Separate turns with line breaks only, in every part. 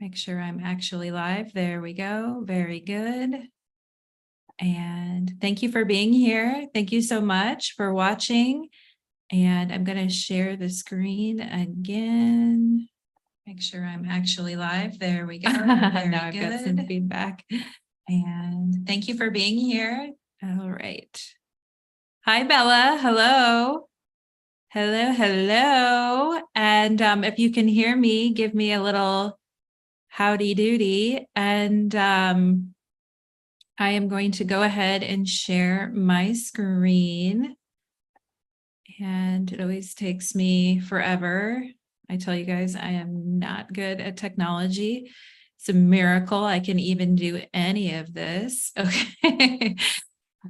Make sure I'm actually live. There we go. Very good. And thank you for being here. Thank you so much for watching. And I'm going to share the screen again. Make sure I'm actually live. There we go. Now I've got some feedback. And thank you for being here. All right. Hi, Bella. Hello. Hello, hello. And if you can hear me, give me a little howdy doody. And I am going to go ahead and share my screen. And it always takes me forever. I tell you guys, I am not good at technology. It's a miracle I can even do any of this. Okay.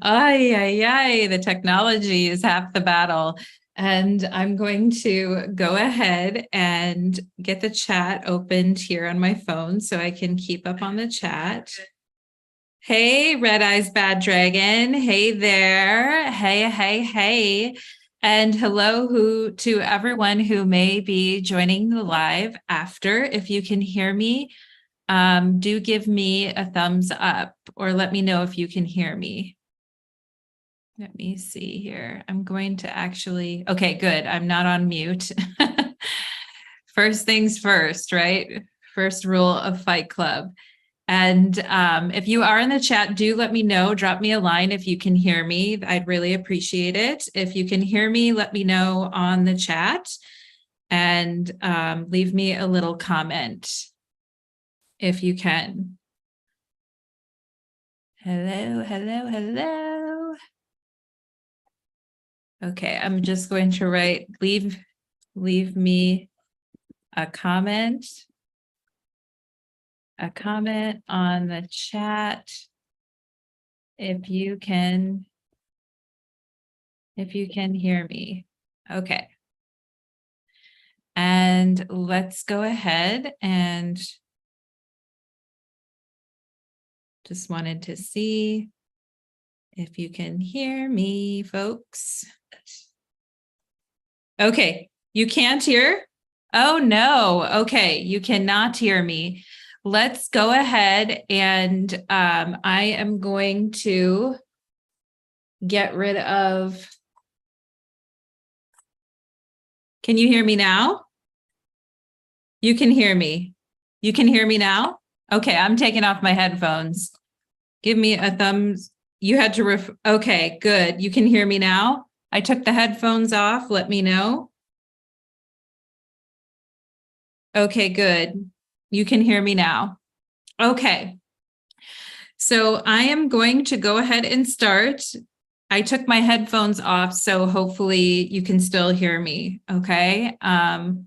Ay, the technology is half the battle. And I'm going to go ahead and get the chat opened here on my phone so I can keep up on the chat. Hey, Red Eyes Bad Dragon. Hey there. Hey. And hello to everyone who may be joining the live after. If you can hear me, do give me a thumbs up or let me know if you can hear me. Let me see here. I'm going to actually, okay, good. I'm not on mute. First things first, right? First rule of Fight Club. And if you are in the chat, do let me know. Drop me a line if you can hear me. I'd really appreciate it. If you can hear me, let me know on the chat and leave me a little comment if you can. Hello. Okay, I'm just going to write, leave me a comment on the chat if you can hear me. Okay. And let's go ahead and just wanted to see if you can hear me, folks. Okay, you can't hear? Oh no, okay, you cannot hear me. Let's go ahead and I am going to get rid of, can you hear me now? You can hear me. You can hear me now? Okay, I'm taking off my headphones. Give me a thumbs. You had to, okay, good. You can hear me now? I took the headphones off. Let me know. Okay, good. You can hear me now. Okay. So I am going to go ahead and start. I took my headphones off, so hopefully you can still hear me. Okay. I'm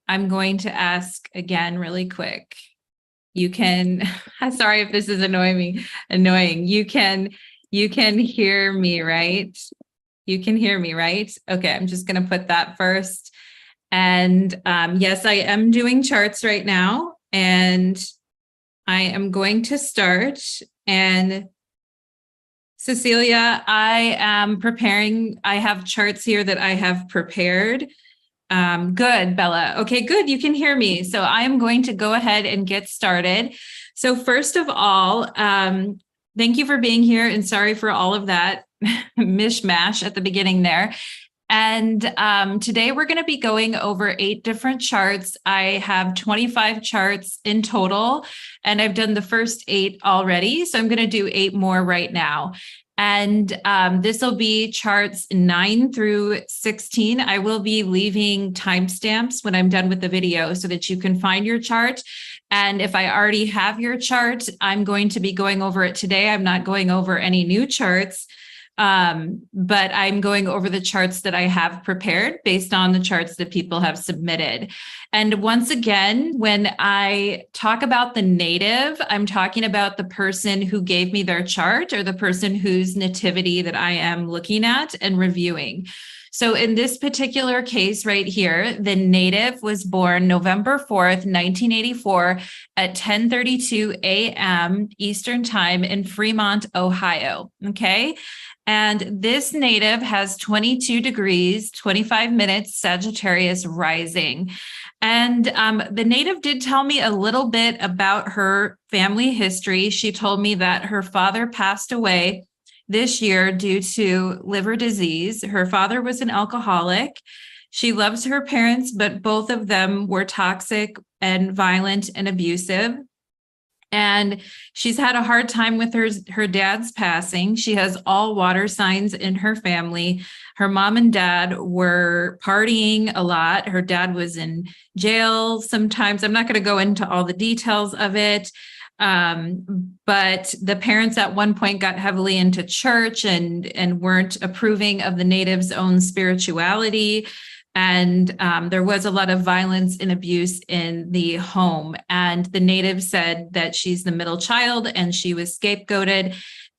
going to ask again really quick. You can, sorry if this is annoying. You can hear me, right? You can hear me, right? Okay, I'm just going to put that first. And yes, I am doing charts right now, and I am going to start. And Cecilia, I am preparing. I have charts here that I have prepared. Good, Bella. Okay, good. You can hear me. So I am going to go ahead and get started. So first of all, thank you for being here, and sorry for all of that mishmash at the beginning there. And today we're going to be going over 8 different charts. I have 25 charts in total, and I've done the first 8 already. So I'm going to do 8 more right now. And this will be charts 9 through 16. I will be leaving timestamps when I'm done with the video so that you can find your chart. And if I already have your chart, I'm going to be going over it today. I'm not going over any new charts. But I'm going over the charts that I have prepared based on the charts that people have submitted. And once again, when I talk about the native, I'm talking about the person who gave me their chart or the person whose nativity that I am looking at and reviewing. So in this particular case right here, the native was born November 4th, 1984 at 10:32 a.m. Eastern Time in Fremont, Ohio. Okay. And this native has 22 degrees, 25 minutes Sagittarius rising. And the native did tell me a little bit about her family history. She told me that her father passed away this year due to liver disease. Her father was an alcoholic. She loves her parents, but both of them were toxic and violent and abusive. And she's had a hard time with her dad's passing. She has all water signs in her family. Her mom and dad were partying a lot. Her dad was in jail sometimes. I'm not going to go into all the details of it. But the parents at one point got heavily into church and weren't approving of the natives' own spirituality. And there was a lot of violence and abuse in the home. And the native said that she's the middle child and she was scapegoated.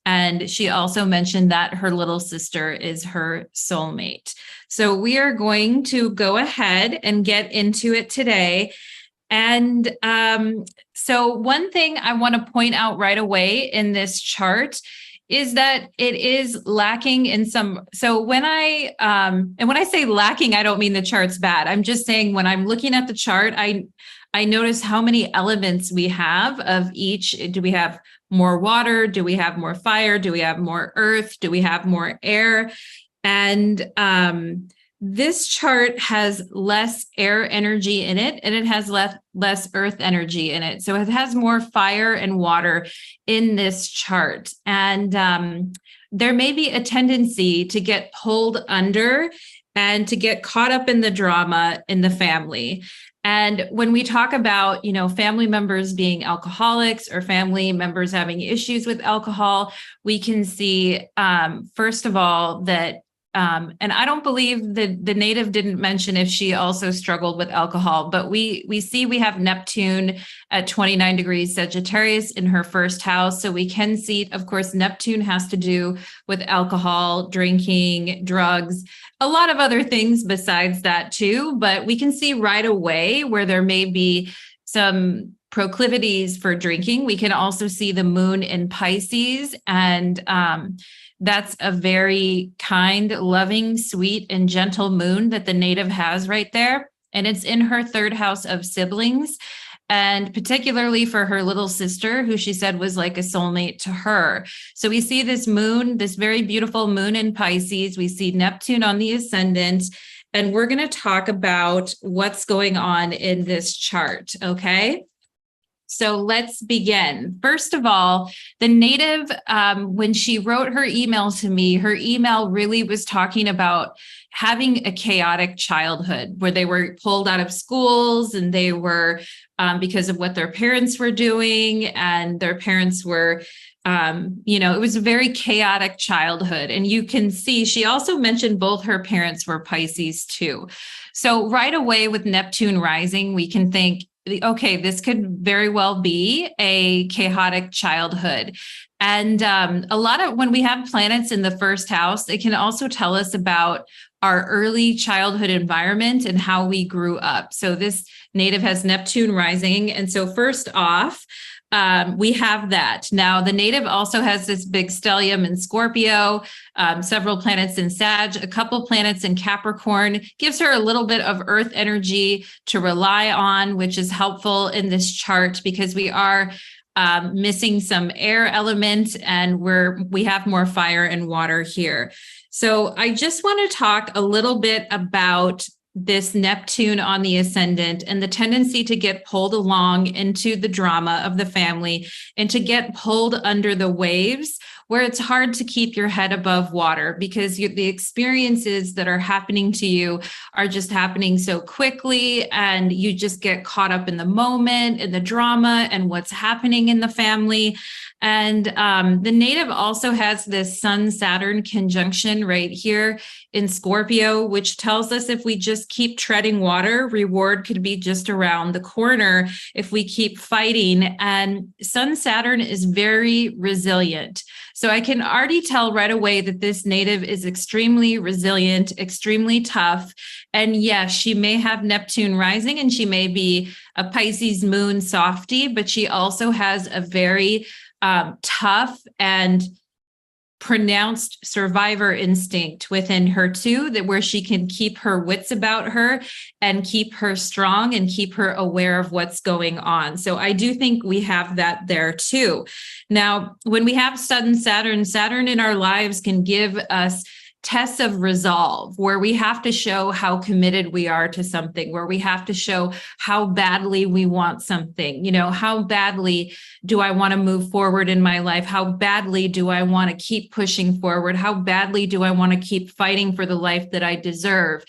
And she also mentioned that her little sister is her soulmate. So we are going to go ahead and get into it today. And so one thing I want to point out right away in this chart is that it is lacking in some. So when I say lacking, I don't mean the chart's bad. I'm just saying when I'm looking at the chart, I notice how many elements we have of each. Do we have more water? Do we have more fire? Do we have more earth? Do we have more air? And this chart has less air energy in it, and it has less earth energy in it. So it has more fire and water in this chart. And there may be a tendency to get pulled under and to get caught up in the drama in the family. And when we talk about, family members being alcoholics or family members having issues with alcohol, we can see, first of all, that and I don't believe that the native didn't mention if she also struggled with alcohol, but we see we have Neptune at 29 degrees Sagittarius in her first house. So we can see, of course, Neptune has to do with alcohol, drinking, drugs, a lot of other things besides that too. But we can see right away where there may be some proclivities for drinking. We can also see the moon in Pisces, and that's a very kind, loving, sweet, and gentle moon that the native has right there. And it's in her third house of siblings, and particularly for her little sister, who she said was like a soulmate to her. So we see this moon, this very beautiful moon in Pisces. We see Neptune on the ascendant, and we're going to talk about what's going on in this chart, okay? So let's begin. First of all, the native, when she wrote her email to me, her email really was talking about having a chaotic childhood where they were pulled out of schools and they were, because of what their parents were doing, and their parents were, it was a very chaotic childhood. And you can see, she also mentioned both her parents were Pisces too. So right away with Neptune rising, we can think, okay, this could very well be a chaotic childhood. And a lot of when we have planets in the first house, it can also tell us about our early childhood environment and how we grew up. So this native has Neptune rising. And so first off, we have that. Now, the native also has this big stellium in Scorpio, several planets in Sag, a couple planets in Capricorn, gives her a little bit of earth energy to rely on, which is helpful in this chart because we are missing some air element, and we have more fire and water here. So I just want to talk a little bit about this Neptune on the ascendant and the tendency to get pulled along into the drama of the family and to get pulled under the waves where it's hard to keep your head above water because the experiences that are happening to you are just happening so quickly, and you just get caught up in the moment, in the drama and what's happening in the family. And the native also has this Sun-Saturn conjunction right here in Scorpio, which tells us if we just keep treading water, reward could be just around the corner if we keep fighting. And Sun-Saturn is very resilient. So I can already tell right away that this native is extremely resilient, extremely tough. And yes, she may have Neptune rising and she may be a Pisces moon softie, but she also has a very tough and pronounced survivor instinct within her too, that where she can keep her wits about her and keep her strong and keep her aware of what's going on. So I do think we have that there too. Now, when we have Saturn in our lives can give us tests of resolve, where we have to show how committed we are to something, where we have to show how badly we want something. How badly do I want to move forward in my life? How badly do I want to keep pushing forward? How badly do I want to keep fighting for the life that I deserve?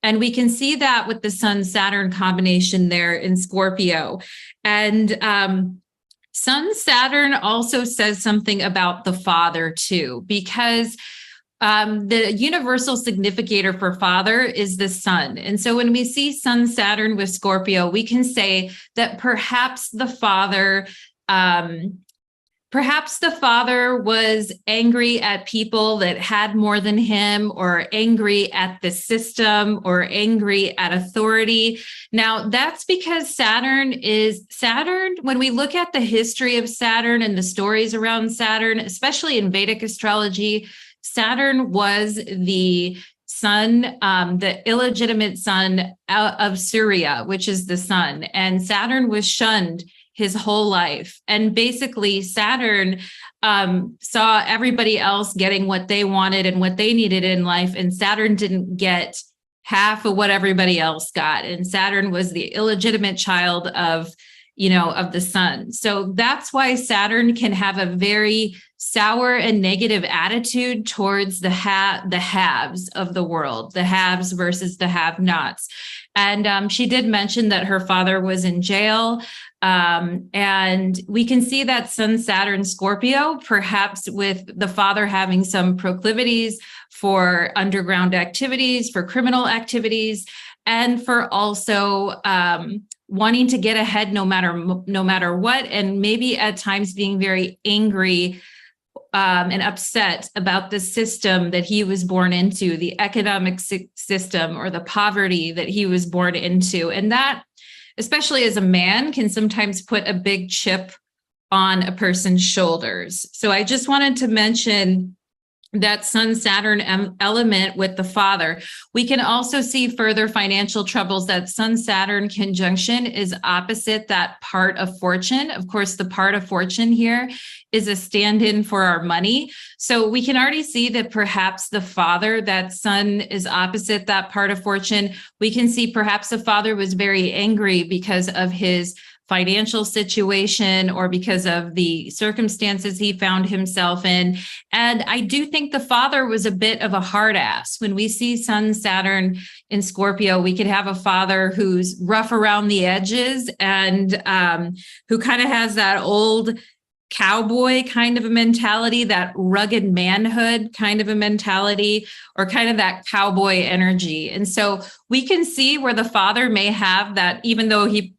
And we can see that with the Sun-Saturn combination there in Scorpio. And Sun-Saturn also says something about the father too, because the universal significator for father is the sun. And so when we see Sun-Saturn with Scorpio, we can say that perhaps the father was angry at people that had more than him, or angry at the system, or angry at authority. Now, that's because Saturn, when we look at the history of Saturn and the stories around Saturn, especially in Vedic astrology, Saturn was the son, the illegitimate son of Surya, which is the sun. And Saturn was shunned his whole life. And basically, Saturn saw everybody else getting what they wanted and what they needed in life. And Saturn didn't get half of what everybody else got. And Saturn was the illegitimate child of the sun. So that's why Saturn can have a very sour and negative attitude towards the haves of the world, the haves versus the have-nots. And she did mention that her father was in jail. And we can see that Sun-Saturn Scorpio, perhaps with the father having some proclivities for underground activities, for criminal activities, and for also wanting to get ahead no matter what, and maybe at times being very angry and upset about the system that he was born into, the economic system, or the poverty that he was born into. And that, especially as a man, can sometimes put a big chip on a person's shoulders. So I just wanted to mention that Sun-Saturn element with the father. We can also see further financial troubles. That Sun-Saturn conjunction is opposite that part of fortune. Of course, the part of fortune here is a stand-in for our money. So we can already see that perhaps the father, that Sun is opposite that part of fortune. We can see perhaps the father was very angry because of his financial situation, or because of the circumstances he found himself in. And I do think the father was a bit of a hard ass. When we see Sun-Saturn in Scorpio, we could have a father who's rough around the edges and who kind of has that old cowboy kind of a mentality, that rugged manhood kind of a mentality, or kind of that cowboy energy. And so we can see where the father may have that, even though he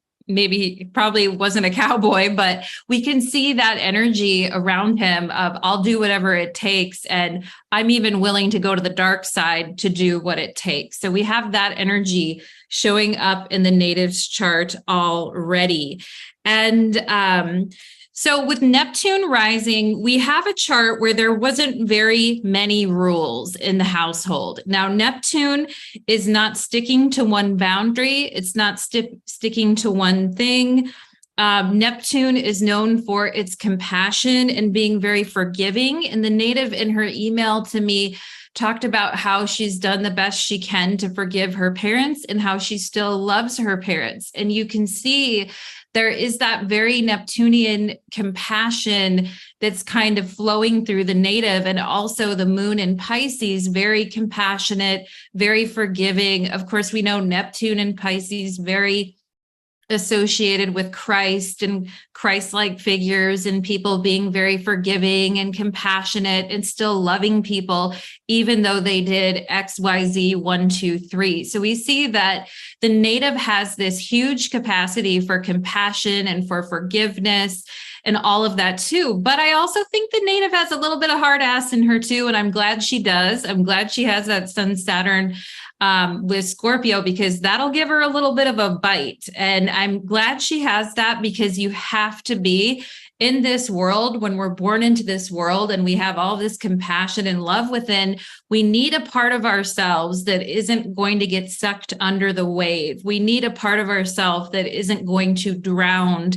probably wasn't a cowboy, but we can see that energy around him of, I'll do whatever it takes. And I'm even willing to go to the dark side to do what it takes. So we have that energy showing up in the native's chart already. And so with Neptune rising, we have a chart where there wasn't very many rules in the household. Now, Neptune is not sticking to one boundary. It's not sticking to one thing. Neptune is known for its compassion and being very forgiving. And the native in her email to me talked about how she's done the best she can to forgive her parents and how she still loves her parents. And you can see there is that very Neptunian compassion that's kind of flowing through the native, and also the moon in Pisces, very compassionate, very forgiving. Of course, we know Neptune in Pisces, very associated with Christ and Christ-like figures, and people being very forgiving and compassionate and still loving people, even though they did X, Y, Z, 1, 2, 3. So we see that the native has this huge capacity for compassion and for forgiveness and all of that too. But I also think the native has a little bit of hard ass in her too. And I'm glad she does. I'm glad she has that Sun-Saturn with Scorpio, because that'll give her a little bit of a bite. And I'm glad she has that, because you have to be in this world, when we're born into this world and we have all this compassion and love within, we need a part of ourselves that isn't going to get sucked under the wave. We need a part of ourselves that isn't going to drown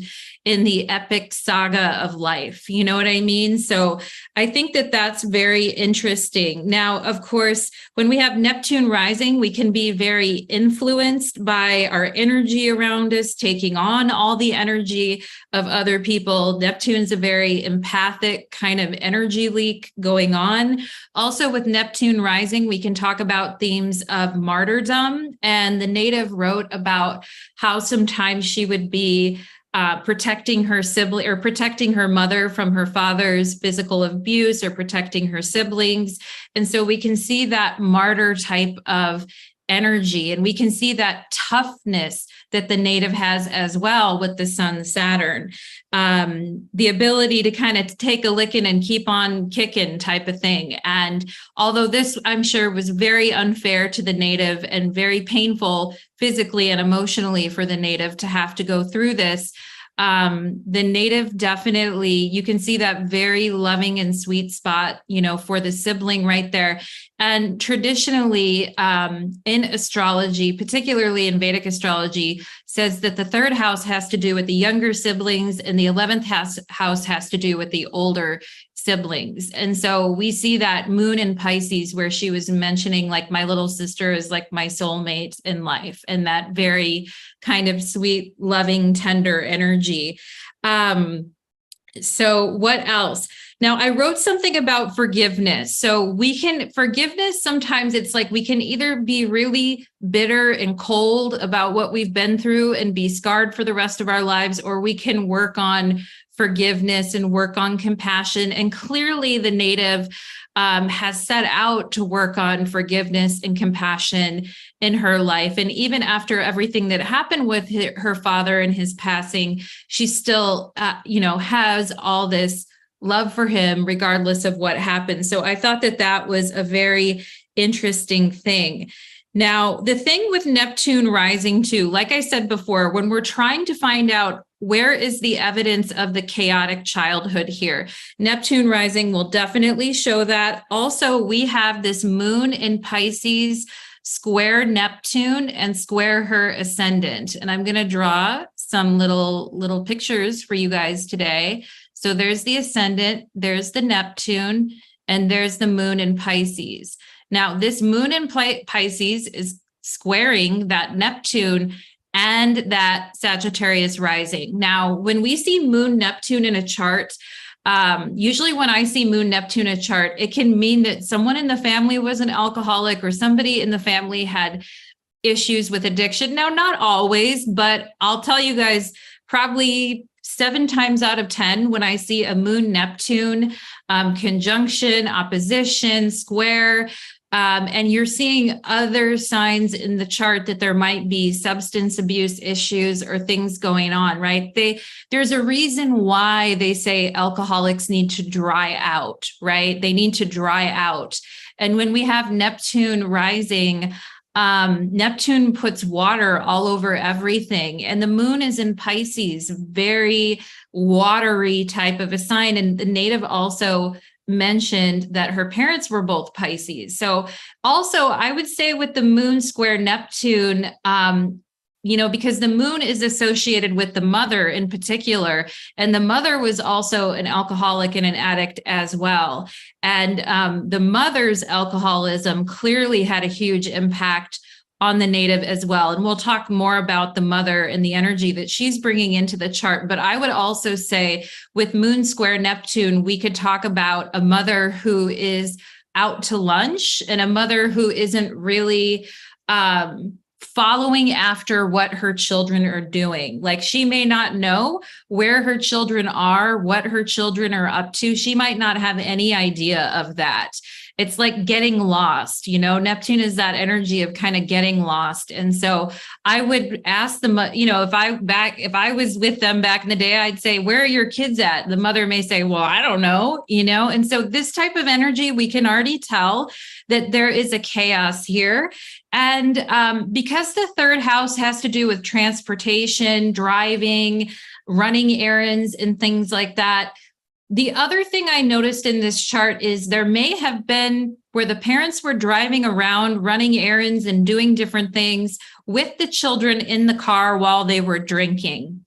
in the epic saga of life. You know what I mean? So I think that that's very interesting. Now, of course, when we have Neptune rising, we can be very influenced by our energy around us, taking on all the energy of other people. Neptune's a very empathic kind of energy leak going on. Also, with Neptune rising, we can talk about themes of martyrdom. And the native wrote about how sometimes she would be protecting her sibling or protecting her mother from her father's physical abuse or protecting her siblings. And so we can see that martyr type of energy, and we can see that toughness that the native has as well with the sun Saturn, the ability to kind of take a licking and keep on kicking type of thing. And although this, I'm sure, was very unfair to the native and very painful physically and emotionally for the native to have to go through this, the native definitely, you can see that very loving and sweet spot, for the sibling right there. And traditionally, in astrology, particularly in Vedic astrology, says that the third house has to do with the younger siblings and the 11th house has to do with the older siblings. And so we see that moon in Pisces, where she was mentioning, like, my little sister is like my soulmate in life, and that very kind of sweet, loving, tender energy. So what else? Now, I wrote something about forgiveness. So forgiveness, sometimes it's like we can either be really bitter and cold about what we've been through and be scarred for the rest of our lives, or we can work on forgiveness and work on compassion. And clearly the native has set out to work on forgiveness and compassion in her life. And even after everything that happened with her father and his passing, she still, has all this love for him, regardless of what happened. So I thought that that was a very interesting thing. Now, the thing with Neptune rising too, like I said before, when we're trying to find out where is the evidence of the chaotic childhood here, Neptune rising will definitely show that. Also, we have this moon in Pisces square Neptune and square her ascendant. And I'm going to draw some little pictures for you guys today. So there's the ascendant, there's the Neptune, and there's the moon in Pisces. Now, this moon in Pisces is squaring that Neptune and that Sagittarius rising. Now, when we see moon Neptune in a chart, usually when I see moon Neptune in a chart, it can mean that someone in the family was an alcoholic or somebody in the family had issues with addiction. Now, not always, but I'll tell you guys, probably 7 times out of 10, when I see a moon Neptune conjunction, opposition, square, and you're seeing other signs in the chart that there might be substance abuse issues or things going on, right? There's a reason why they say alcoholics need to dry out, right? They need to dry out. And when we have Neptune rising, Neptune puts water all over everything. And the moon is in Pisces, very watery type of a sign. And the native also mentioned that her parents were both Pisces. So also I would say with the moon square Neptune, because the moon is associated with the mother in particular, and the mother was also an alcoholic and an addict as well. And the mother's alcoholism clearly had a huge impact on the native as well. And we'll talk more about the mother and the energy that she's bringing into the chart. But I would also say with moon square Neptune, we could talk about a mother who is out to lunch and a mother who isn't really following after what her children are doing. Like, she may not know where her children are, what her children are up to. She might not have any idea of that. It's like getting lost, Neptune is that energy of kind of getting lost. And so I would ask them, if I was with them back in the day, I'd say, where are your kids at? The mother may say, well, I don't know, and so this type of energy, we can already tell that there is a chaos here. And because the third house has to do with transportation, driving, running errands and things like that. The other thing I noticed in this chart is there may have been where the parents were driving around, running errands and doing different things with the children in the car while they were drinking.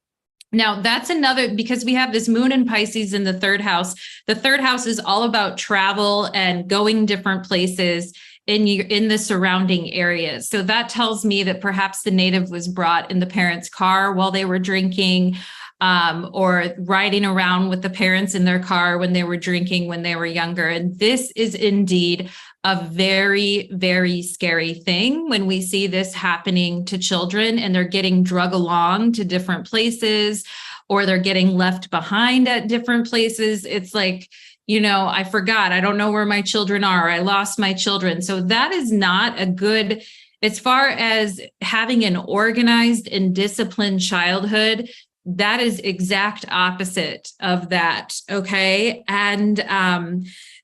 Now, that's another, because we have this moon in Pisces in the third house. The third house is all about travel and going different places in the surrounding areas. So that tells me that perhaps the native was brought in the parents' car while they were drinking, or riding around with the parents in their car when they were drinking when they were younger. And this is indeed a very, very scary thing when we see this happening to children and they're getting drug along to different places, or they're getting left behind at different places. It's like, I forgot, I don't know where my children are. I lost my children. So that is not a good, as far as having an organized and disciplined childhood, that is exact opposite of that. Okay. And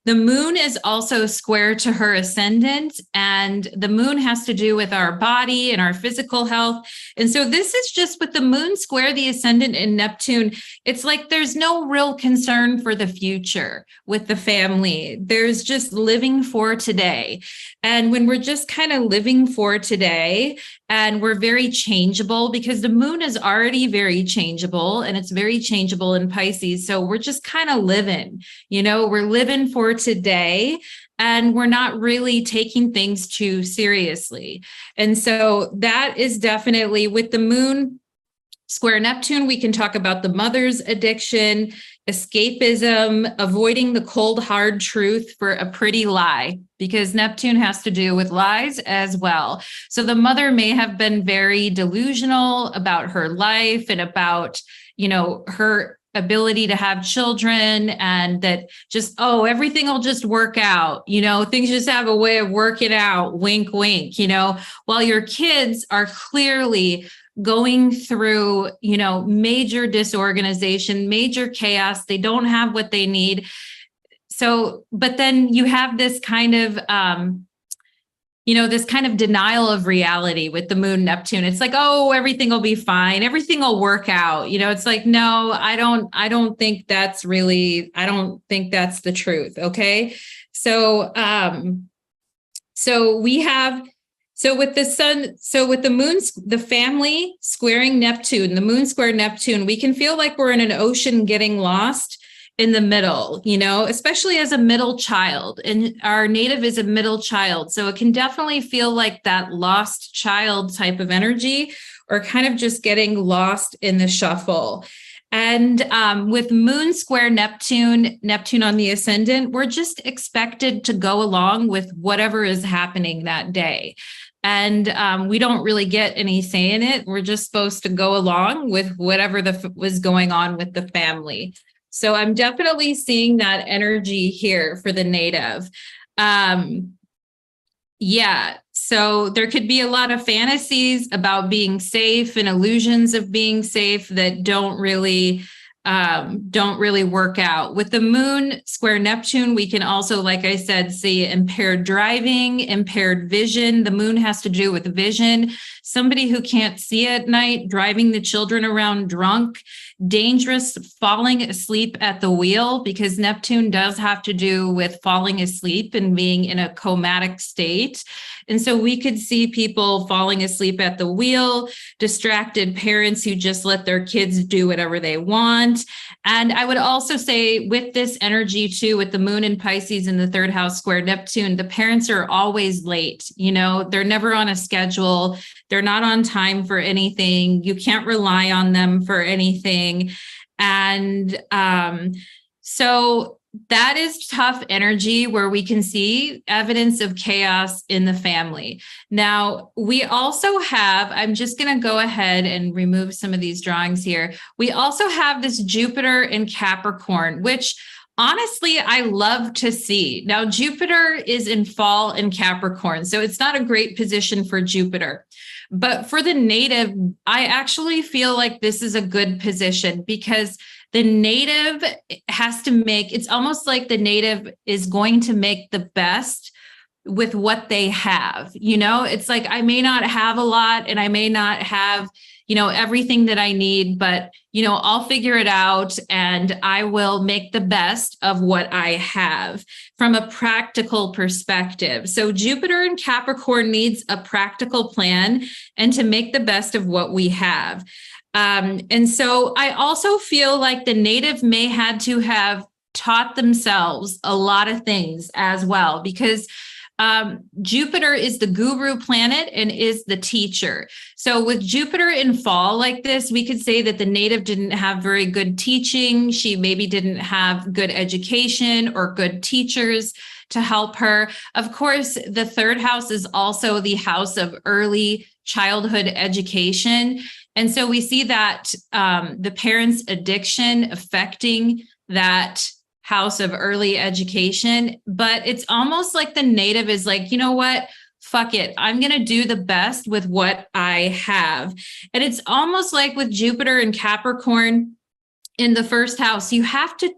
the moon is also square to her ascendant, and the moon has to do with our body and our physical health. And so this is just with the moon square the ascendant in Neptune. It's like there's no real concern for the future with the family. There's just living for today. And when we're just kind of living for today, and we're very changeable, because the moon is already very changeable, and it's very changeable in Pisces. So we're just kind of living, we're living for today, and we're not really taking things too seriously. And so that is definitely with the moon square Neptune. We can talk about the mother's addiction, escapism, avoiding the cold, hard truth for a pretty lie, because Neptune has to do with lies as well. So the mother may have been very delusional about her life and about, her ability to have children, and that just, everything will just work out. Things just have a way of working out, wink, wink, while your kids are clearly going through, major disorganization, major chaos. They don't have what they need. So, but then you have this kind of, this kind of denial of reality with the moon Neptune. It's like, everything will be fine. Everything will work out. It's like, no, I don't think that's the truth. Okay. So with the sun, so with the moon, the family squaring Neptune, the moon square Neptune, we can feel like we're in an ocean getting lost in the middle, especially as a middle child. And our native is a middle child. So it can definitely feel like that lost child type of energy, or kind of just getting lost in the shuffle. And with moon square Neptune on the ascendant, we're just expected to go along with whatever is happening that day. And we don't really get any say in it. We're just supposed to go along with whatever was going on with the family. So I'm definitely seeing that energy here for the native. So there could be a lot of fantasies about being safe and illusions of being safe that don't really work out. With the moon square Neptune, we can also, like I said, see impaired driving, impaired vision. The moon has to do with vision. Somebody who can't see at night, driving the children around drunk, dangerous, falling asleep at the wheel, because Neptune does have to do with falling asleep and being in a comatic state. And so we could see people falling asleep at the wheel, distracted parents who just let their kids do whatever they want. And I would also say with this energy too, with the moon in Pisces in the third house square Neptune, the parents are always late. They're never on a schedule. They're not on time for anything. You can't rely on them for anything. And so that is tough energy where we can see evidence of chaos in the family. Now, we also have, I'm just going to go ahead and remove some of these drawings here. We also have this Jupiter in Capricorn, which honestly, I love to see. Now, Jupiter is in fall in Capricorn, so it's not a great position for Jupiter. But for the native, I actually feel like this is a good position, because the native has to make, it's almost like the native is going to make the best with what they have. It's like, I may not have a lot, and I may not have, everything that I need, but, I'll figure it out and I will make the best of what I have from a practical perspective. So Jupiter in Capricorn needs a practical plan and to make the best of what we have. And so I also feel like the native may had to have taught themselves a lot of things as well, because Jupiter is the guru planet and is the teacher. So with Jupiter in fall like this, we could say that the native didn't have very good teaching. She maybe didn't have good education or good teachers to help her. Of course, the third house is also the house of early childhood education. And so we see that the parents' addiction affecting that house of early education, but it's almost like the native is like, you know what? Fuck it. I'm going to do the best with what I have. And it's almost like with Jupiter and Capricorn in the first house, you have to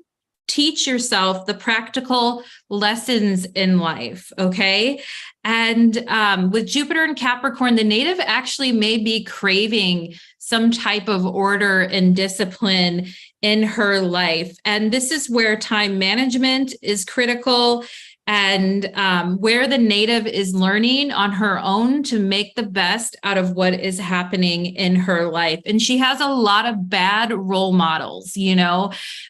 teach yourself the practical lessons in life. Okay. And with Jupiter and Capricorn, the native actually may be craving some type of order and discipline in her life. And this is where time management is critical, and where the native is learning on her own to make the best out of what is happening in her life. And she has a lot of bad role models,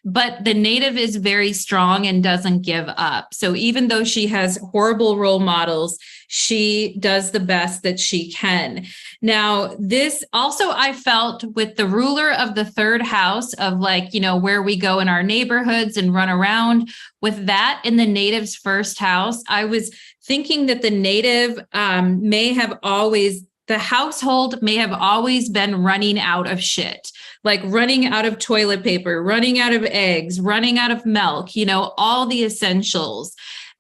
but the native is very strong and doesn't give up. So even though she has horrible role models, she does the best that she can. Now, this also I felt with the ruler of the third house of where we go in our neighborhoods and run around. With that in the native's first house, I was thinking that the native the household may have always been running out of shit, like running out of toilet paper, running out of eggs, running out of milk, all the essentials.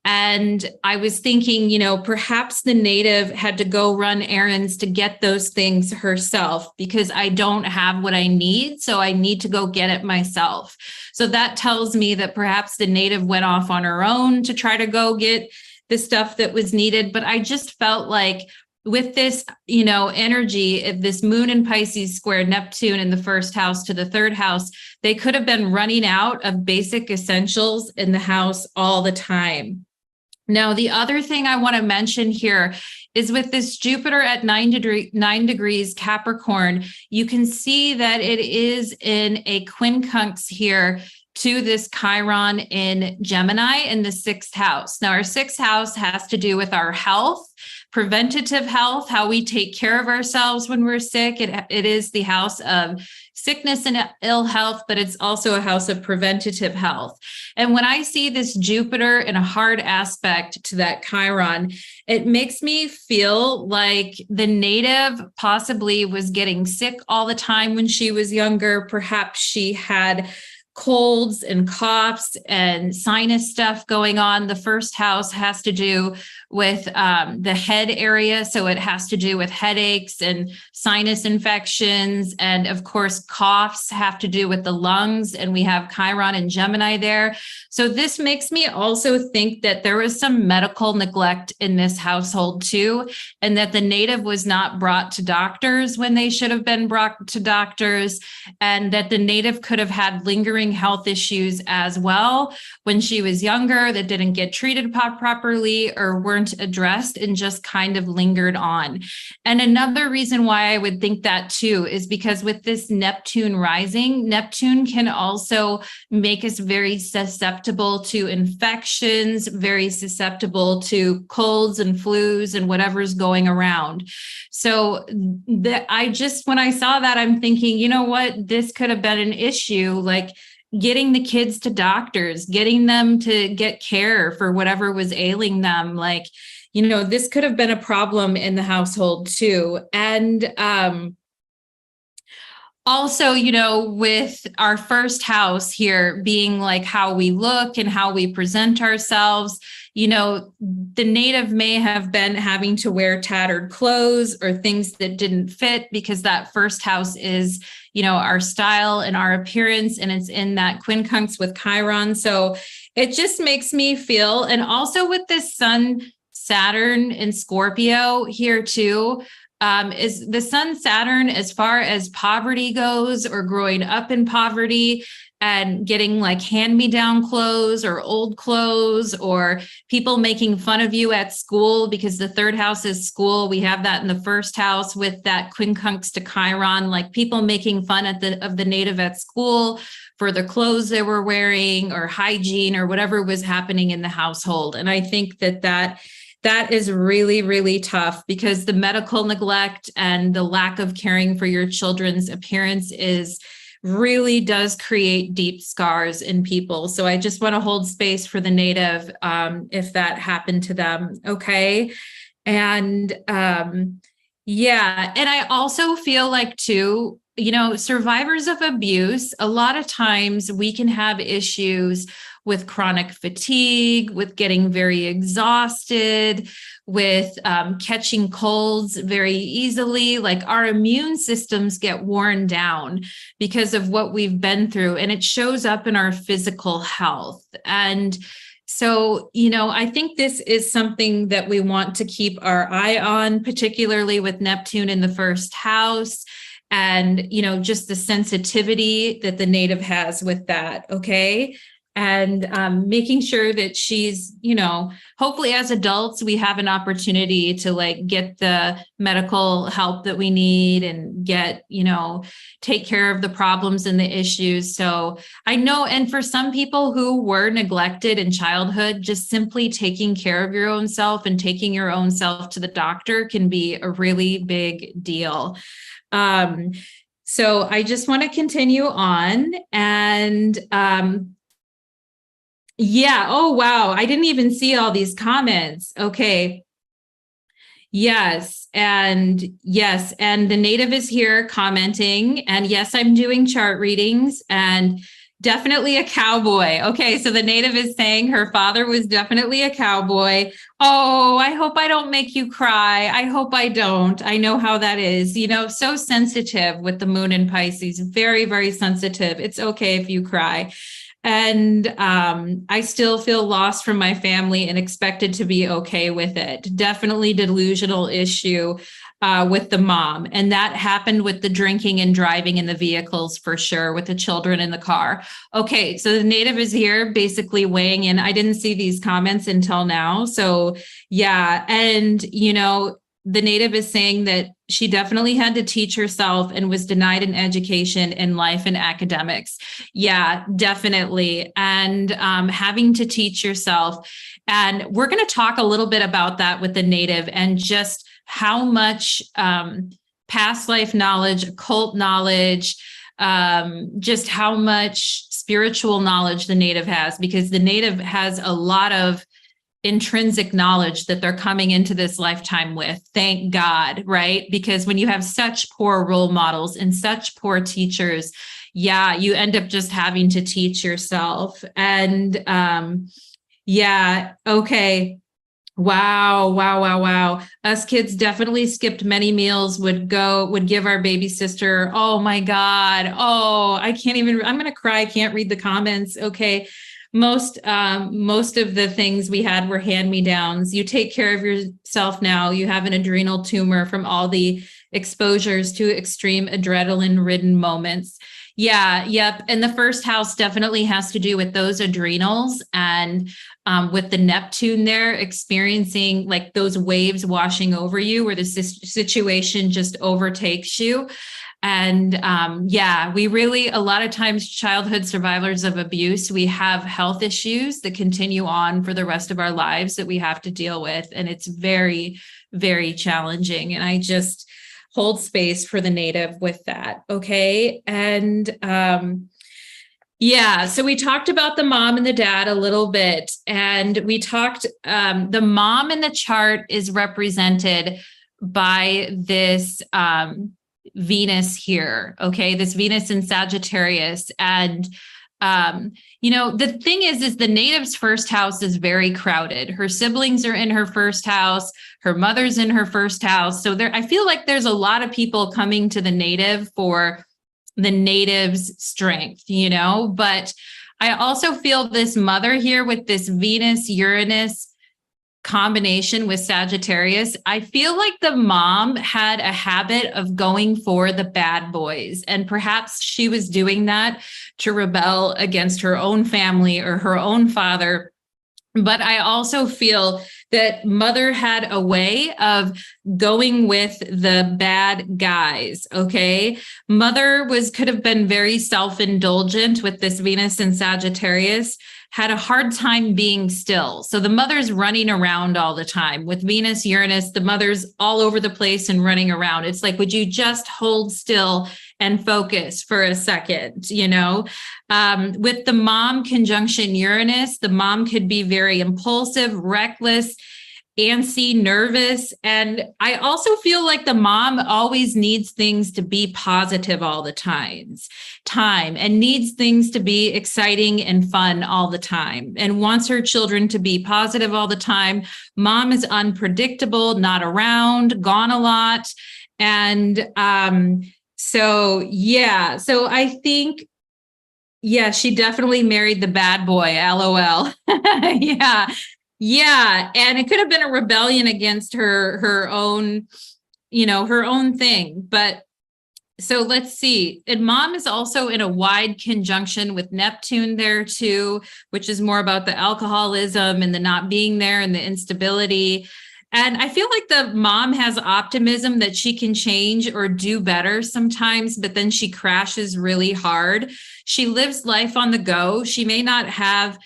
And I was thinking, perhaps the native had to go run errands to get those things herself because I don't have what I need. So I need to go get it myself. So that tells me that perhaps the native went off on her own to try to go get the stuff that was needed. But I just felt like with this, energy, this moon in Pisces square Neptune in the first house to the third house, they could have been running out of basic essentials in the house all the time. Now, the other thing I want to mention here is with this Jupiter at 9 degrees Capricorn, you can see that it is in a quincunx here to this Chiron in Gemini in the sixth house. Now, our sixth house has to do with our health, preventative health, how we take care of ourselves when we're sick. It is the house of sickness and ill health, but it's also a house of preventative health. And when I see this Jupiter in a hard aspect to that Chiron, it makes me feel like the native possibly was getting sick all the time when she was younger. Perhaps she had colds and coughs and sinus stuff going on. The first house has to do with the head area. So it has to do with headaches and sinus infections. And of course, coughs have to do with the lungs. And we have Chiron and Gemini there. So this makes me also think that there was some medical neglect in this household too, and that the native was not brought to doctors when they should have been brought to doctors, and that the native could have had lingering health issues as well when she was younger that didn't get treated properly or weren't addressed and just kind of lingered on. And another reason why I would think that too is because with this Neptune rising, Neptune can also make us very susceptible to infections, very susceptible to colds and flus and whatever's going around. So when I saw that, I'm thinking, you know what, this could have been an issue, like getting the kids to doctors, getting them to get care for whatever was ailing them. Like, this could have been a problem in the household too. And also, with our first house here being like how we look and how we present ourselves, the native may have been having to wear tattered clothes or things that didn't fit because that first house is, our style and our appearance, and it's in that quincunx with Chiron. So it just makes me feel, and also with this Sun Saturn in Scorpio here too, is the sun Saturn, as far as poverty goes, or growing up in poverty and getting like hand-me-down clothes or old clothes, or people making fun of you at school, because the third house is school. We have that in the first house with that quincunx to Chiron, like people making fun of the native at school for the clothes they were wearing or hygiene or whatever was happening in the household. And I think that is really, really tough, because the medical neglect and the lack of caring for your children's appearance really does create deep scars in people. So I just want to hold space for the native if that happened to them. Okay. And yeah. And I also feel like too, survivors of abuse, a lot of times we can have issues with chronic fatigue, with getting very exhausted, with catching colds very easily. Like our immune systems get worn down because of what we've been through, and it shows up in our physical health. And so, I think this is something that we want to keep our eye on, particularly with Neptune in the first house. And, just the sensitivity that the native has with that. Okay. And making sure that she's, hopefully as adults, we have an opportunity to like get the medical help that we need and get, take care of the problems and the issues. So I know, and for some people who were neglected in childhood, just simply taking care of your own self and taking your own self to the doctor can be a really big deal. So I just want to continue on and, yeah. Oh, wow. I didn't even see all these comments. Okay. Yes. And the native is here commenting. And yes, I'm doing chart readings, and definitely a cowboy. Okay. So the native is saying her father was definitely a cowboy. Oh, I hope I don't make you cry. I hope I don't. I know how that is, so sensitive with the moon in Pisces, very, very sensitive. It's okay if you cry. And I still feel lost from my family and expected to be okay with it. Definitely delusional issue with the mom. And that happened with the drinking and driving in the vehicles for sure, with the children in the car. Okay, so the native is here basically weighing in. I didn't see these comments until now. So yeah, and the native is saying that she definitely had to teach herself and was denied an education in life and academics. Yeah, definitely. And having to teach yourself. And we're going to talk a little bit about that with the native, and just how much past life knowledge, occult knowledge, just how much spiritual knowledge the native has, because the native has a lot of intrinsic knowledge that they're coming into this lifetime with. Thank God, right? Because when you have such poor role models and such poor teachers, yeah, you end up just having to teach yourself. And yeah, okay. Wow. Us kids definitely skipped many meals, would give our baby sister. Oh my God. Oh, I'm going to cry. I can't read the comments. Okay. Most of the things we had were hand-me-downs. You take care of yourself now. You have an adrenal tumor from all the exposures to extreme adrenaline-ridden moments. Yeah, yep. And the first house definitely has to do with those adrenals, and with the Neptune there, experiencing like those waves washing over you, where the situation just overtakes you. And yeah, we really, a lot of times, childhood survivors of abuse, we have health issues that continue on for the rest of our lives that we have to deal with. And it's very, very challenging. And I just hold space for the native with that. Okay. And yeah, so we talked about the mom and the dad a little bit. And we talked, the mom in the chart is represented by this Venus here. Okay. This Venus in Sagittarius. And, the thing is the native's first house is very crowded. Her siblings are in her first house. Her mother's in her first house. So I feel like there's a lot of people coming to the native for the native's strength, but I also feel this mother here with this Venus, Uranus, combination with Sagittarius, I feel like the mom had a habit of going for the bad boys. And perhaps she was doing that to rebel against her own family or her own father. But I also feel that mother had a way of going with the bad guys. Okay. Mother could have been very self-indulgent with this Venus and Sagittarius, had a hard time being still. So the mother's running around all the time. With Venus, Uranus, the mother's all over the place and running around. It's like, would you just hold still and focus for a second, With the mom conjunction Uranus, the mom could be very impulsive, reckless, antsy, nervous. And I also feel like the mom always needs things to be positive all the time and needs things to be exciting and fun all the time and wants her children to be positive all the time. Mom is unpredictable, not around, gone a lot. And so I think, she definitely married the bad boy, LOL. Yeah. And it could have been a rebellion against her own, her own thing. But so let's see. And mom is also in a wide conjunction with Neptune there too, which is more about the alcoholism and the not being there and the instability. And I feel like the mom has optimism that she can change or do better sometimes, but then she crashes really hard. She lives life on the go. She may not have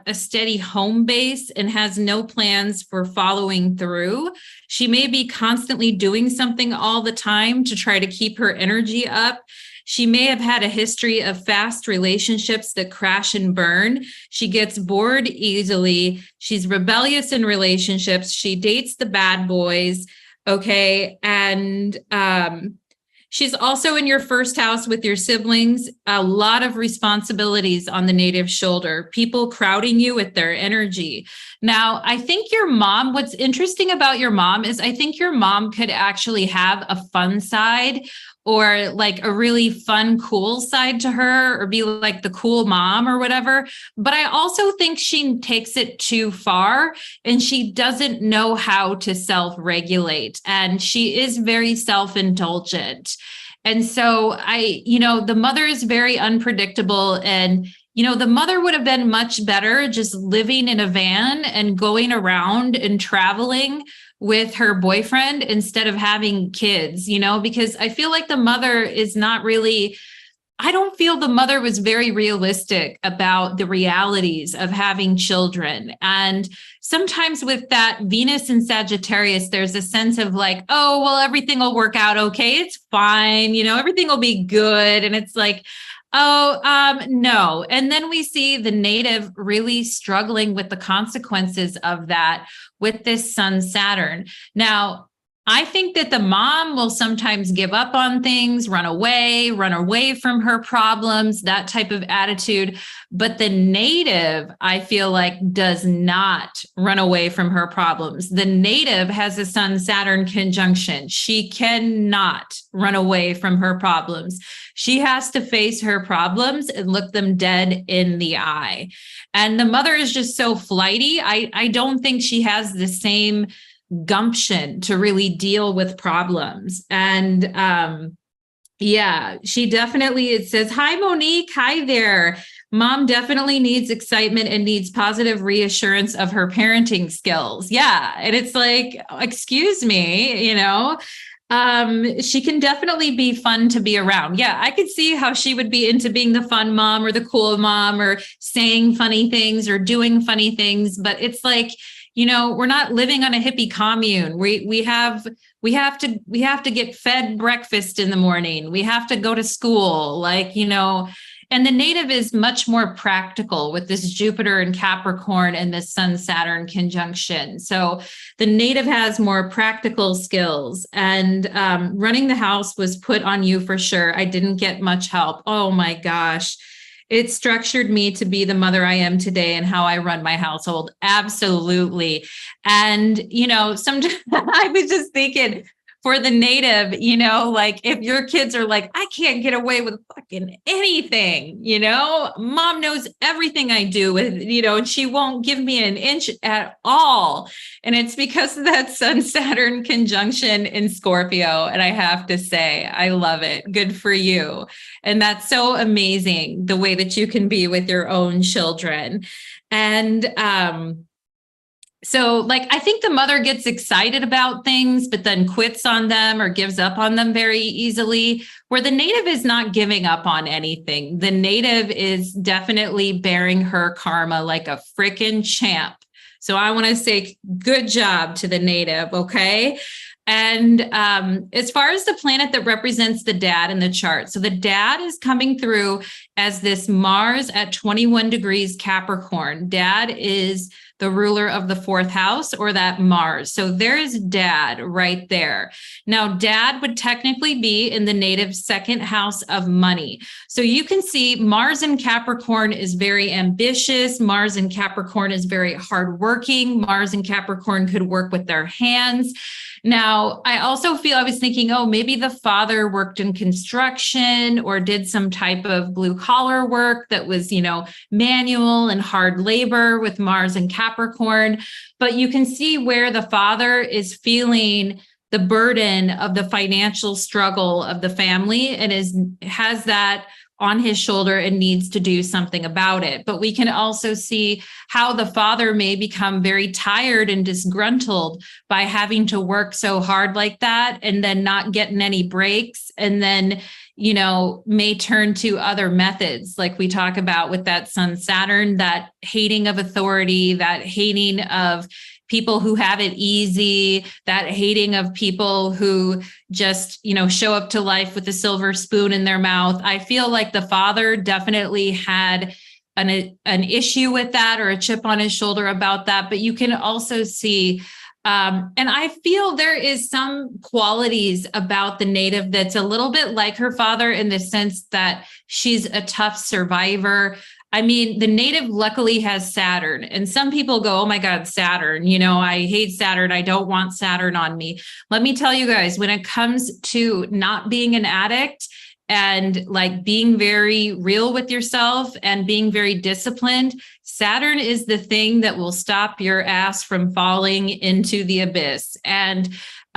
a steady home base and has no plans for following through. She may be constantly doing something all the time to try to keep her energy up. She may have had a history of fast relationships that crash and burn. She gets bored easily. She's rebellious in relationships. She dates the bad boys. Okay. And she's also in your first house with your siblings, a lot of responsibilities on the native shoulder, people crowding you with their energy. Now, I think your mom, what's interesting about your mom is I think your mom could actually have a fun side or like a really fun, cool side to her, or be like the cool mom or whatever. But I also think she takes it too far and she doesn't know how to self-regulate. And she is very self-indulgent. And so the mother is very unpredictable. And, the mother would have been much better just living in a van and going around and traveling with her boyfriend instead of having kids, because I feel like the mother is not really, I don't feel the mother was very realistic about the realities of having children. And sometimes with that Venus and Sagittarius, there's a sense of like, oh, well, everything will work out okay. It's fine. Everything will be good. And it's like, no. And then we see the native really struggling with the consequences of that with this Sun Saturn. Now, I think that the mom will sometimes give up on things, run away from her problems, that type of attitude. But the native, I feel like, does not run away from her problems. The native has a Sun-Saturn conjunction. She cannot run away from her problems. She has to face her problems and look them dead in the eye. And the mother is just so flighty. I don't think she has the same gumption to really deal with problems. And she definitely, it says, hi, Monique. Hi there. Mom definitely needs excitement and needs positive reassurance of her parenting skills. Yeah. And it's like, excuse me, she can definitely be fun to be around. Yeah, I could see how she would be into being the fun mom or the cool mom or saying funny things or doing funny things. But it's like, we're not living on a hippie commune. We have to get fed breakfast in the morning. We have to go to school, and the native is much more practical with this Jupiter and Capricorn and this Sun Saturn conjunction. So the native has more practical skills, and running the house was put on you for sure. I didn't get much help. Oh my gosh. It structured me to be the mother I am today and how I run my household. Absolutely. And, sometimes I was just thinking, for the native, like if your kids are like, I can't get away with fucking anything, mom knows everything I do with, and she won't give me an inch at all. And it's because of that Sun Saturn conjunction in Scorpio. And I have to say, I love it. Good for you. And that's so amazing, the way that you can be with your own children. And, so like, I think the mother gets excited about things, but then quits on them or gives up on them very easily, where the native is not giving up on anything. The native is definitely bearing her karma like a freaking champ. So I want to say good job to the native. Okay. And as far as the planet that represents the dad in the chart, so the dad is coming through as this Mars at 21 degrees Capricorn. Dad is the ruler of the fourth house, or that Mars. So there's dad right there. Now, dad would technically be in the native second house of money. So you can see Mars in Capricorn is very ambitious. Mars in Capricorn is very hardworking. Mars in Capricorn could work with their hands. Now, I also feel, I was thinking, oh, maybe the father worked in construction or did some type of blue collar work that was, manual and hard labor with Mars and Capricorn. But you can see where the father is feeling the burden of the financial struggle of the family and has that on his shoulder and needs to do something about it. But we can also see how the father may become very tired and disgruntled by having to work so hard like that and then not getting any breaks, and then, may turn to other methods like we talk about with that Sun Saturn, that hating of authority, that hating of people who have it easy, that hating of people who just, show up to life with a silver spoon in their mouth. I feel like the father definitely had an issue with that, or a chip on his shoulder about that. But you can also see, and I feel there is some qualities about the native that's a little bit like her father, in the sense that she's a tough survivor. I mean, the native luckily has Saturn, and some people go, oh my God, Saturn, I hate Saturn. I don't want Saturn on me. Let me tell you guys, when it comes to not being an addict and like being very real with yourself and being very disciplined, Saturn is the thing that will stop your ass from falling into the abyss. And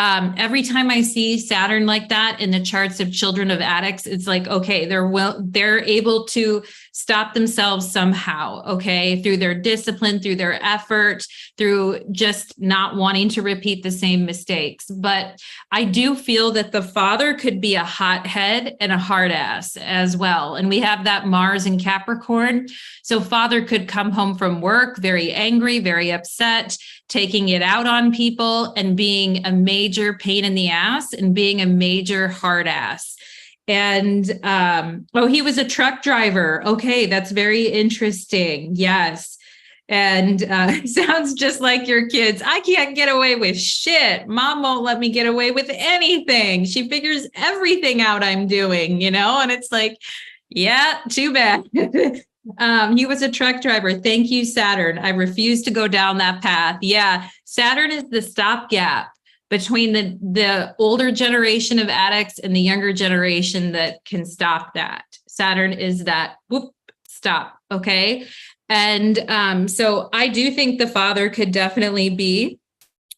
every time I see Saturn like that in the charts of children of addicts, it's like, okay, they're able to stop themselves somehow, okay, through their discipline, through their effort, through just not wanting to repeat the same mistakes. But I do feel that the father could be a hothead and a hard ass as well. And we have that Mars in Capricorn. So father could come home from work very angry, very upset, taking it out on people and being a major pain in the ass and being a major hard ass. And, he was a truck driver. Okay, that's very interesting. Yes. And sounds just like your kids. I can't get away with shit. Mom won't let me get away with anything. She figures everything out I'm doing, and it's like, yeah, too bad. He was a truck driver. Thank you, Saturn. I refuse to go down that path. Yeah, Saturn is the stopgap between the older generation of addicts and the younger generation that can stop that. Saturn is that stop. Okay. And so I do think the father could definitely be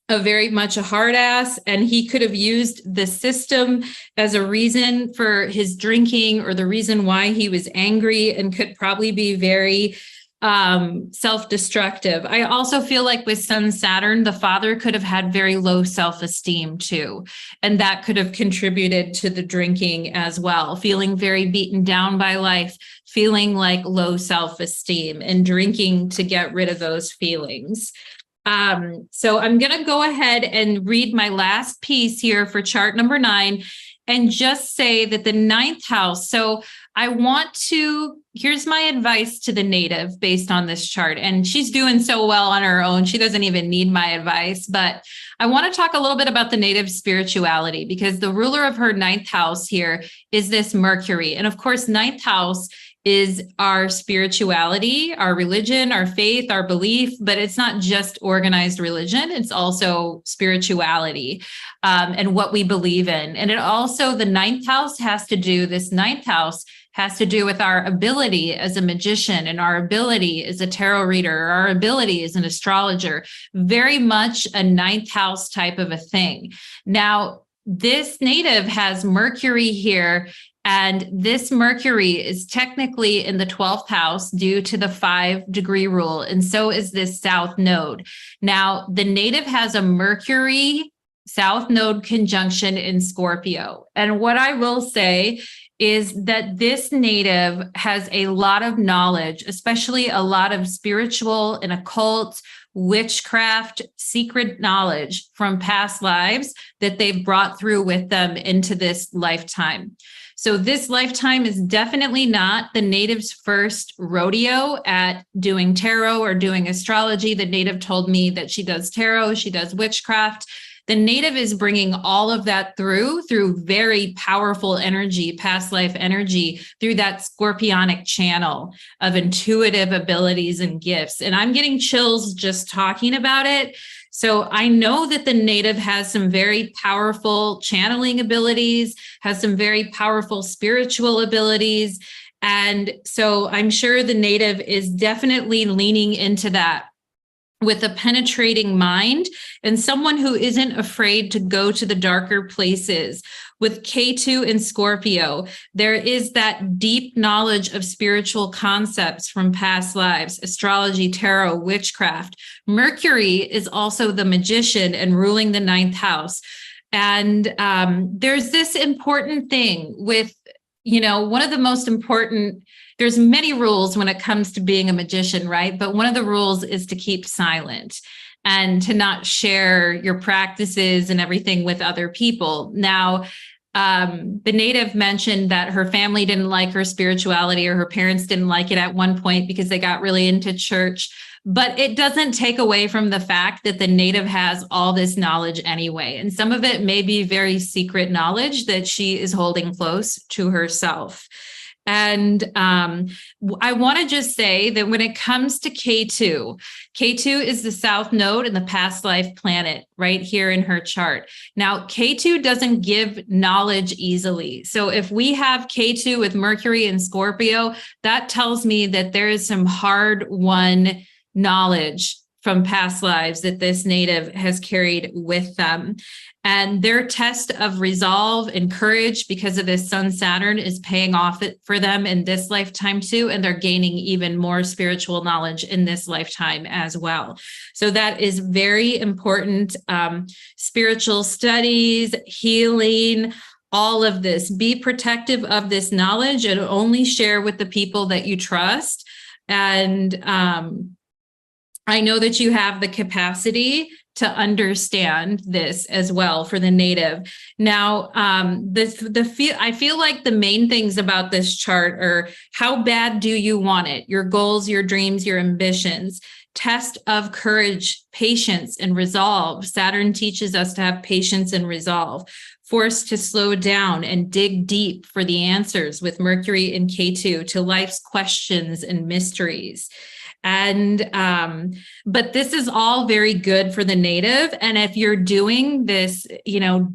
very much a hard ass, and he could have used the system as a reason for his drinking, or the reason why he was angry, and could probably be very self-destructive. I also feel like with Sun Saturn, the father could have had very low self-esteem too. And that could have contributed to the drinking as well, feeling very beaten down by life, feeling like low self-esteem, and drinking to get rid of those feelings. So I'm going to go ahead and read my last piece here for chart number 9, and just say that the 9th house. So here's my advice to the native based on this chart. And she's doing so well on her own. She doesn't even need my advice, but I want to talk a little bit about the native spirituality, because the ruler of her 9th house here is this Mercury. And of course, 9th house is our spirituality, our religion, our faith, our belief, but it's not just organized religion. It's also spirituality, and what we believe in. And it also, the ninth house has to do, this ninth house has to do with our ability as a magician and our ability as a tarot reader, our ability as an astrologer, very much a ninth house type of a thing. Now, this native has Mercury here, and this Mercury is technically in the 12th house due to the 5-degree rule, and so is this south node. Now, the native has a Mercury south node conjunction in Scorpio. And what I will say is that this native has a lot of knowledge, especially a lot of spiritual and occult, witchcraft, secret knowledge from past lives that they've brought through with them into this lifetime. So this lifetime is definitely not the native's first rodeo at doing tarot or doing astrology. The native told me that she does tarot, she does witchcraft. The native is bringing all of that through very powerful energy, past life energy, through that scorpionic channel of intuitive abilities and gifts. And I'm getting chills just talking about it. So I know that the native has some very powerful channeling abilities, has some very powerful spiritual abilities. And so I'm sure the native is definitely leaning into that with a penetrating mind and someone who isn't afraid to go to the darker places. With K2 in Scorpio, there is that deep knowledge of spiritual concepts from past lives, astrology, tarot, witchcraft. Mercury is also the magician and ruling the ninth house. And there's this important thing with, one of the most important, there's many rules when it comes to being a magician, right? But one of the rules is to keep silent and to not share your practices and everything with other people. Now, the native mentioned that her family didn't like her spirituality, or her parents didn't like it at one point because they got really into church. But it doesn't take away from the fact that the native has all this knowledge anyway. And some of it may be very secret knowledge that she is holding close to herself. And I want to just say that when it comes to K2, K2 is the south node and the past life planet right here in her chart. Now, K2 doesn't give knowledge easily. So if we have K2 with Mercury and Scorpio, that tells me that there is some hard-won knowledge from past lives that this native has carried with them. And their test of resolve and courage because of this Sun Saturn is paying off for them in this lifetime too. And they're gaining even more spiritual knowledge in this lifetime as well. So that is very important. Spiritual studies, healing, all of this. Be protective of this knowledge and only share with the people that you trust. And I know that you have the capacity to understand this as well for the native. Now, I feel like the main things about this chart are: how bad do you want it? Your goals, your dreams, your ambitions. Test of courage, patience, and resolve. Saturn teaches us to have patience and resolve. Forced to slow down and dig deep for the answers with Mercury and K2 to life's questions and mysteries. And, but this is all very good for the native. And if you're doing this,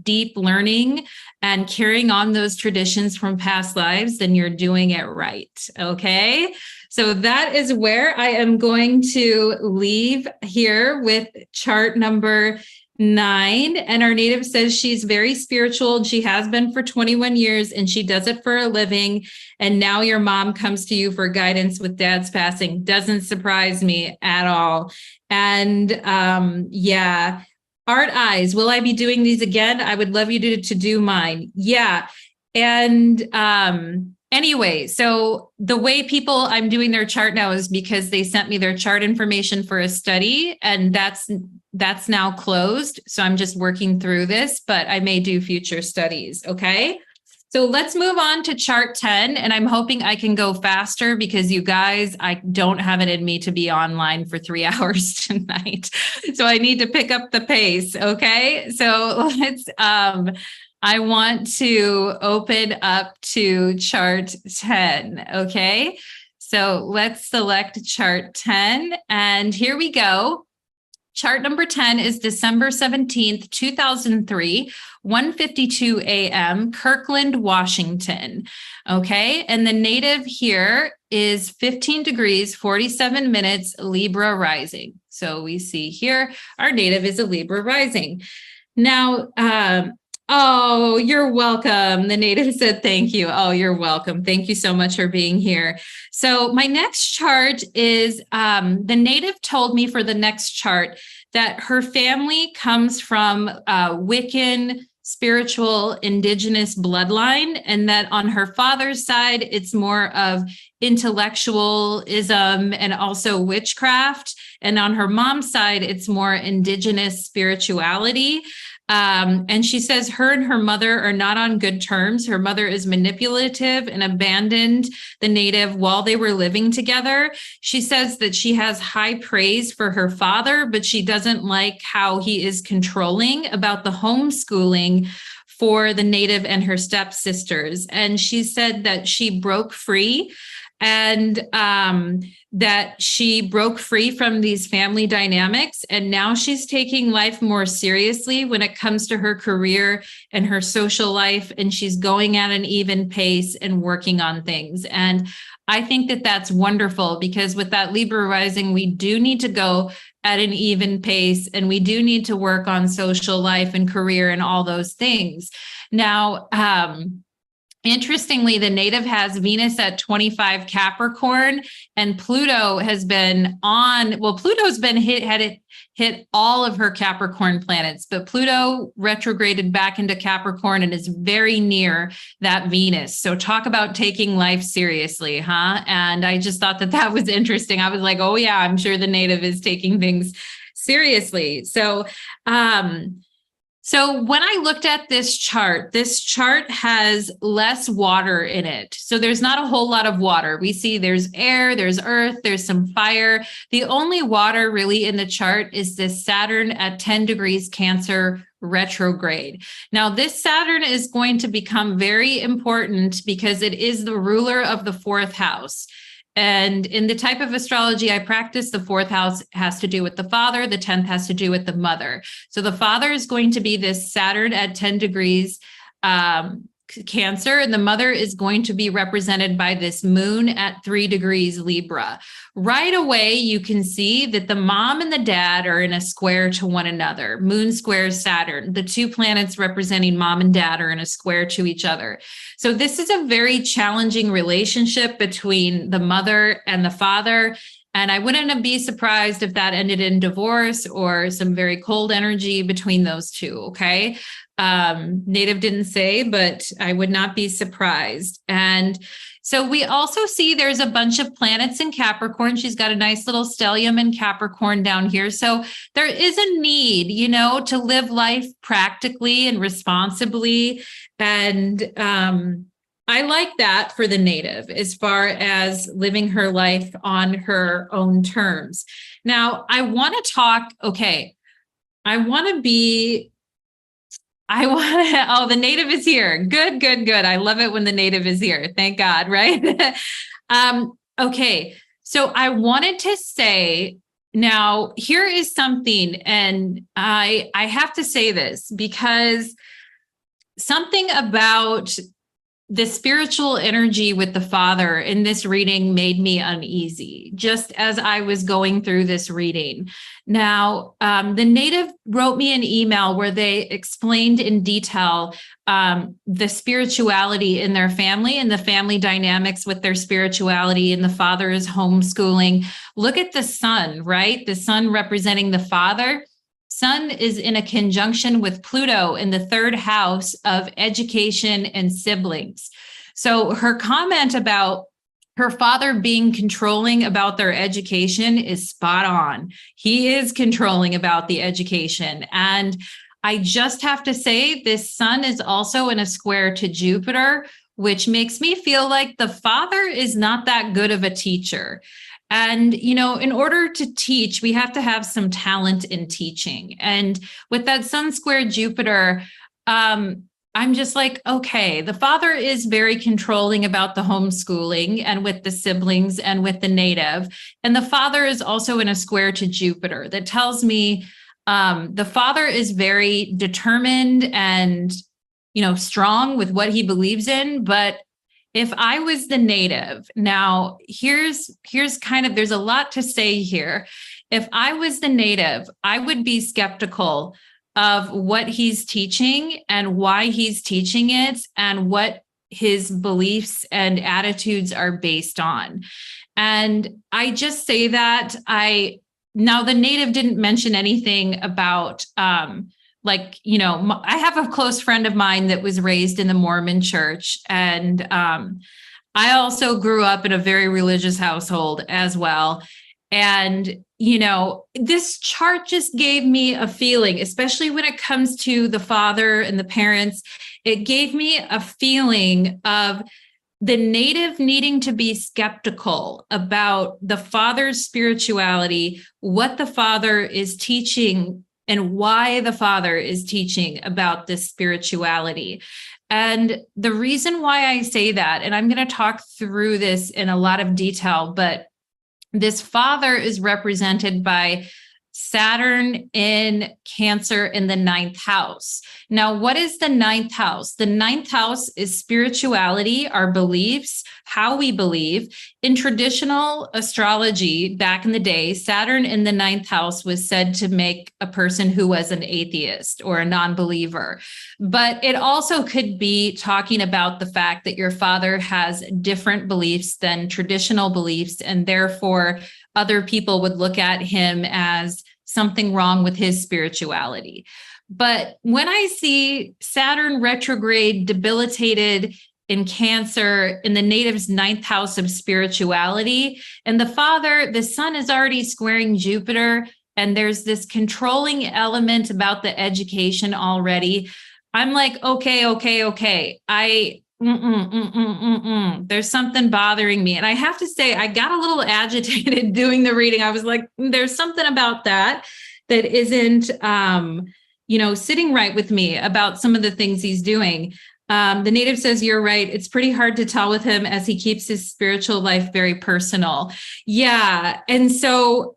deep learning and carrying on those traditions from past lives, then you're doing it right. Okay. So that is where I am going to leave here with chart number 9. And our native says she's very spiritual. She has been for 21 years and she does it for a living. And now your mom comes to you for guidance with dad's passing. Doesn't surprise me at all. And Art Eyes, will I be doing these again? I would love you to do mine. Yeah. And anyway, so the way I'm doing their chart now is because they sent me their chart information for a study, and that's now closed. So I'm just working through this, but I may do future studies. Okay. So let's move on to chart 10. And I'm hoping I can go faster because you guys, I don't have it in me to be online for 3 hours tonight. So I need to pick up the pace. Okay. So I want to open up to chart 10. Okay. So let's select chart 10. And here we go. Chart number 10 is December 17th, 2003, 1:52 a.m., Kirkland, Washington. Okay. And the native here is 15 degrees, 47 minutes, Libra rising. So we see here our native is a Libra rising. Now, oh, you're welcome. The native said thank you. Oh, you're welcome. Thank you so much for being here. So my next chart is the native told me for the next chart that her family comes from Wiccan spiritual indigenous bloodline, and that on her father's side, it's more of intellectualism and also witchcraft. And on her mom's side, it's more indigenous spirituality. And she says her and her mother are not on good terms. Her mother is manipulative and abandoned the native while they were living together. She says that she has high praise for her father, but she doesn't like how he is controlling about the homeschooling for the native and her stepsisters. And she said that she broke free and that she broke free from these family dynamics. And now she's taking life more seriously when it comes to her career and her social life. And she's going at an even pace and working on things. And I think that that's wonderful, because with that Libra rising, we do need to go at an even pace, and we do need to work on social life and career and all those things. Now, interestingly, the native has Venus at 25 Capricorn, and Pluto has been on, well, Pluto's been hit all of her Capricorn planets, but Pluto retrograded back into Capricorn and is very near that Venus. So talk about taking life seriously, huh? And I just thought that that was interesting. I was like, oh yeah, I'm sure the native is taking things seriously. So when I looked at this chart has less water in it. So there's not a whole lot of water. We see there's air, there's earth, there's some fire. The only water really in the chart is this Saturn at 10 degrees Cancer retrograde. Now, this Saturn is going to become very important because it is the ruler of the fourth house. And in the type of astrology I practice, the fourth house has to do with the father, the 10th has to do with the mother. So the father is going to be this Saturn at 10 degrees Cancer, and the mother is going to be represented by this moon at 3 degrees Libra. Right away, you can see that the mom and the dad are in a square to one another. Moon squares Saturn. The two planets representing mom and dad are in a square to each other. So this is a very challenging relationship between the mother and the father. And I wouldn't be surprised if that ended in divorce or some very cold energy between those two, okay? Native didn't say, but I would not be surprised. And so we also see there's a bunch of planets in Capricorn. She's got a nice little stellium in Capricorn down here. So there is a need, to live life practically and responsibly. And I like that for the native as far as living her life on her own terms. Now, I want to talk, okay, oh, the native is here. Good. I love it when the native is here. Thank God, right? Okay, so I wanted to say, now here is something, and I have to say this because something about the spiritual energy with the father in this reading made me uneasy, just as I was going through this reading. Now, the native wrote me an email where they explained in detail the spirituality in their family and the family dynamics with their spirituality, and the father is homeschooling. Look at the sun, right? The sun representing the father. Sun is in a conjunction with Pluto in the third house of education and siblings. So her comment about her father being controlling about their education is spot on. He is controlling about the education. And I just have to say, this sun is also in a square to Jupiter, which makes me feel like the father is not that good of a teacher. And, in order to teach, we have to have some talent in teaching. And with that sun square Jupiter, I'm just like, okay, the father is very controlling about the homeschooling and with the siblings and with the native. And the father is also in a square to Jupiter that tells me the father is very determined and, strong with what he believes in. But if I was the native, now here's kind of, there's a lot to say here. If I was the native, I would be skeptical of what he's teaching and why he's teaching it and what his beliefs and attitudes are based on. And I just say that now the native didn't mention anything about, I have a close friend of mine that was raised in the Mormon church. And I also grew up in a very religious household as well. And, this chart just gave me a feeling, especially when it comes to the father and the parents. It gave me a feeling of the native needing to be skeptical about the father's spirituality, what the father is teaching, and why the father is teaching about this spirituality. And the reason why I say that, and I'm going to talk through this in a lot of detail, but this father is represented by Saturn in Cancer in the 9th house. Now, what is the 9th house? The 9th house is spirituality, our beliefs, how we believe. In traditional astrology back in the day, Saturn in the 9th house was said to make a person who was an atheist or a non-believer. But it also could be talking about the fact that your father has different beliefs than traditional beliefs, and therefore other people would look at him as something wrong with his spirituality. But when I see Saturn retrograde debilitated in Cancer in the native's 9th house of spirituality, and the sun is already squaring Jupiter, and there's this controlling element about the education already, I'm like, okay. There's something bothering me. And I have to say, I got a little agitated doing the reading. I was like, there's something about that isn't, sitting right with me about some of the things he's doing. The native says, you're right. It's pretty hard to tell with him as he keeps his spiritual life very personal. Yeah. And so,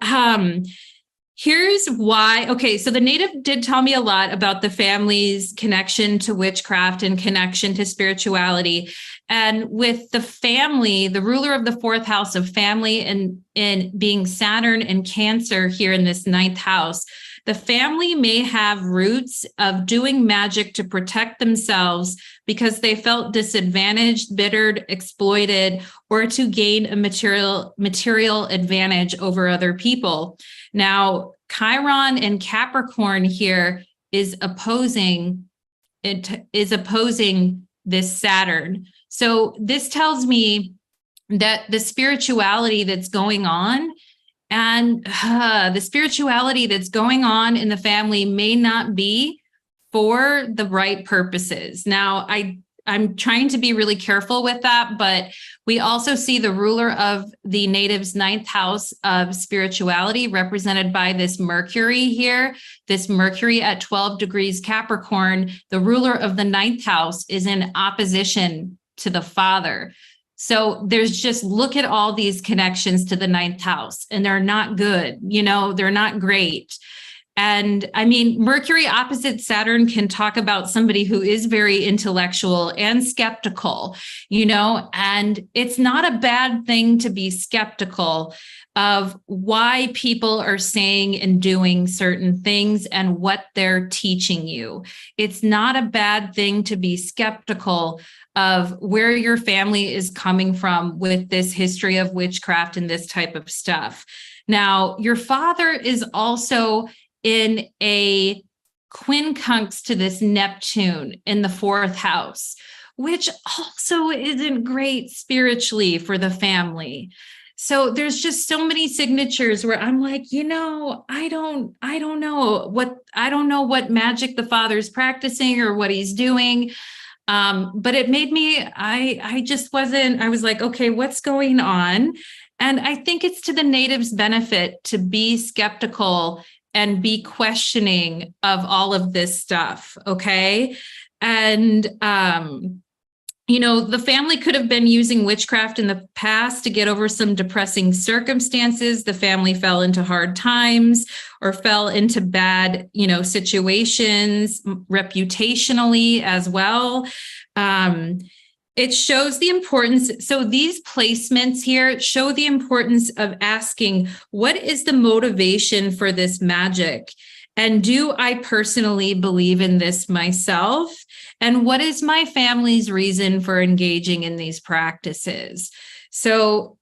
here's why. Okay, so the native did tell me a lot about the family's connection to witchcraft and connection to spirituality. And with the family, the ruler of the 4th house of family and being Saturn and Cancer here in this 9th house, the family may have roots of doing magic to protect themselves because they felt disadvantaged, bittered, exploited, or to gain a material advantage over other people. Now, Chiron and Capricorn here is opposing this Saturn. So this tells me that the spirituality that's going on and the spirituality that's going on in the family may not be for the right purposes. Now, I'm trying to be really careful with that, but we also see the ruler of the native's 9th house of spirituality represented by this Mercury here, this Mercury at 12 degrees Capricorn. The ruler of the 9th house is in opposition to the father. So there's just, look at all these connections to the 9th house, and they're not good, they're not great. And I mean, Mercury opposite Saturn can talk about somebody who is very intellectual and skeptical, and it's not a bad thing to be skeptical of why people are saying and doing certain things and what they're teaching you. It's not a bad thing to be skeptical of where your family is coming from with this history of witchcraft and this type of stuff. Now, your father is also in a quincunx to this Neptune in the 4th house, which also isn't great spiritually for the family. So there's just so many signatures where I'm like, I don't know what magic the father's practicing or what he's doing. But it made me, I was like, okay, what's going on? And I think it's to the native's benefit to be skeptical and be questioning of all of this stuff. Okay. And, the family could have been using witchcraft in the past to get over some depressing circumstances. The family fell into hard times or fell into bad, situations reputationally as well. It shows the importance. So these placements here show the importance of asking, what is the motivation for this magic? And do I personally believe in this myself? And what is my family's reason for engaging in these practices? So,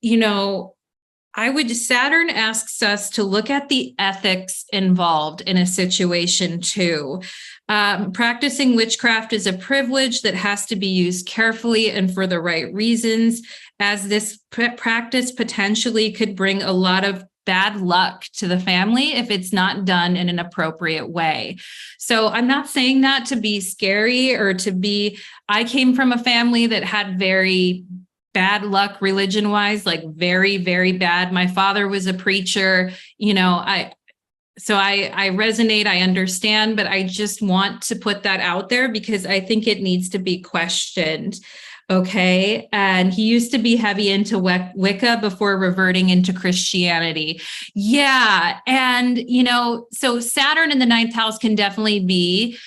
Saturn asks us to look at the ethics involved in a situation too. Practicing witchcraft is a privilege that has to be used carefully and for the right reasons, as this practice potentially could bring a lot of bad luck to the family if it's not done in an appropriate way. So I'm not saying that to be scary or I came from a family that had very bad luck religion-wise, like very, very bad. My father was a preacher, I resonate, I understand, but I just want to put that out there because I think it needs to be questioned. Okay. And he used to be heavy into Wicca before reverting into Christianity. Yeah. And, so Saturn in the ninth house can definitely be,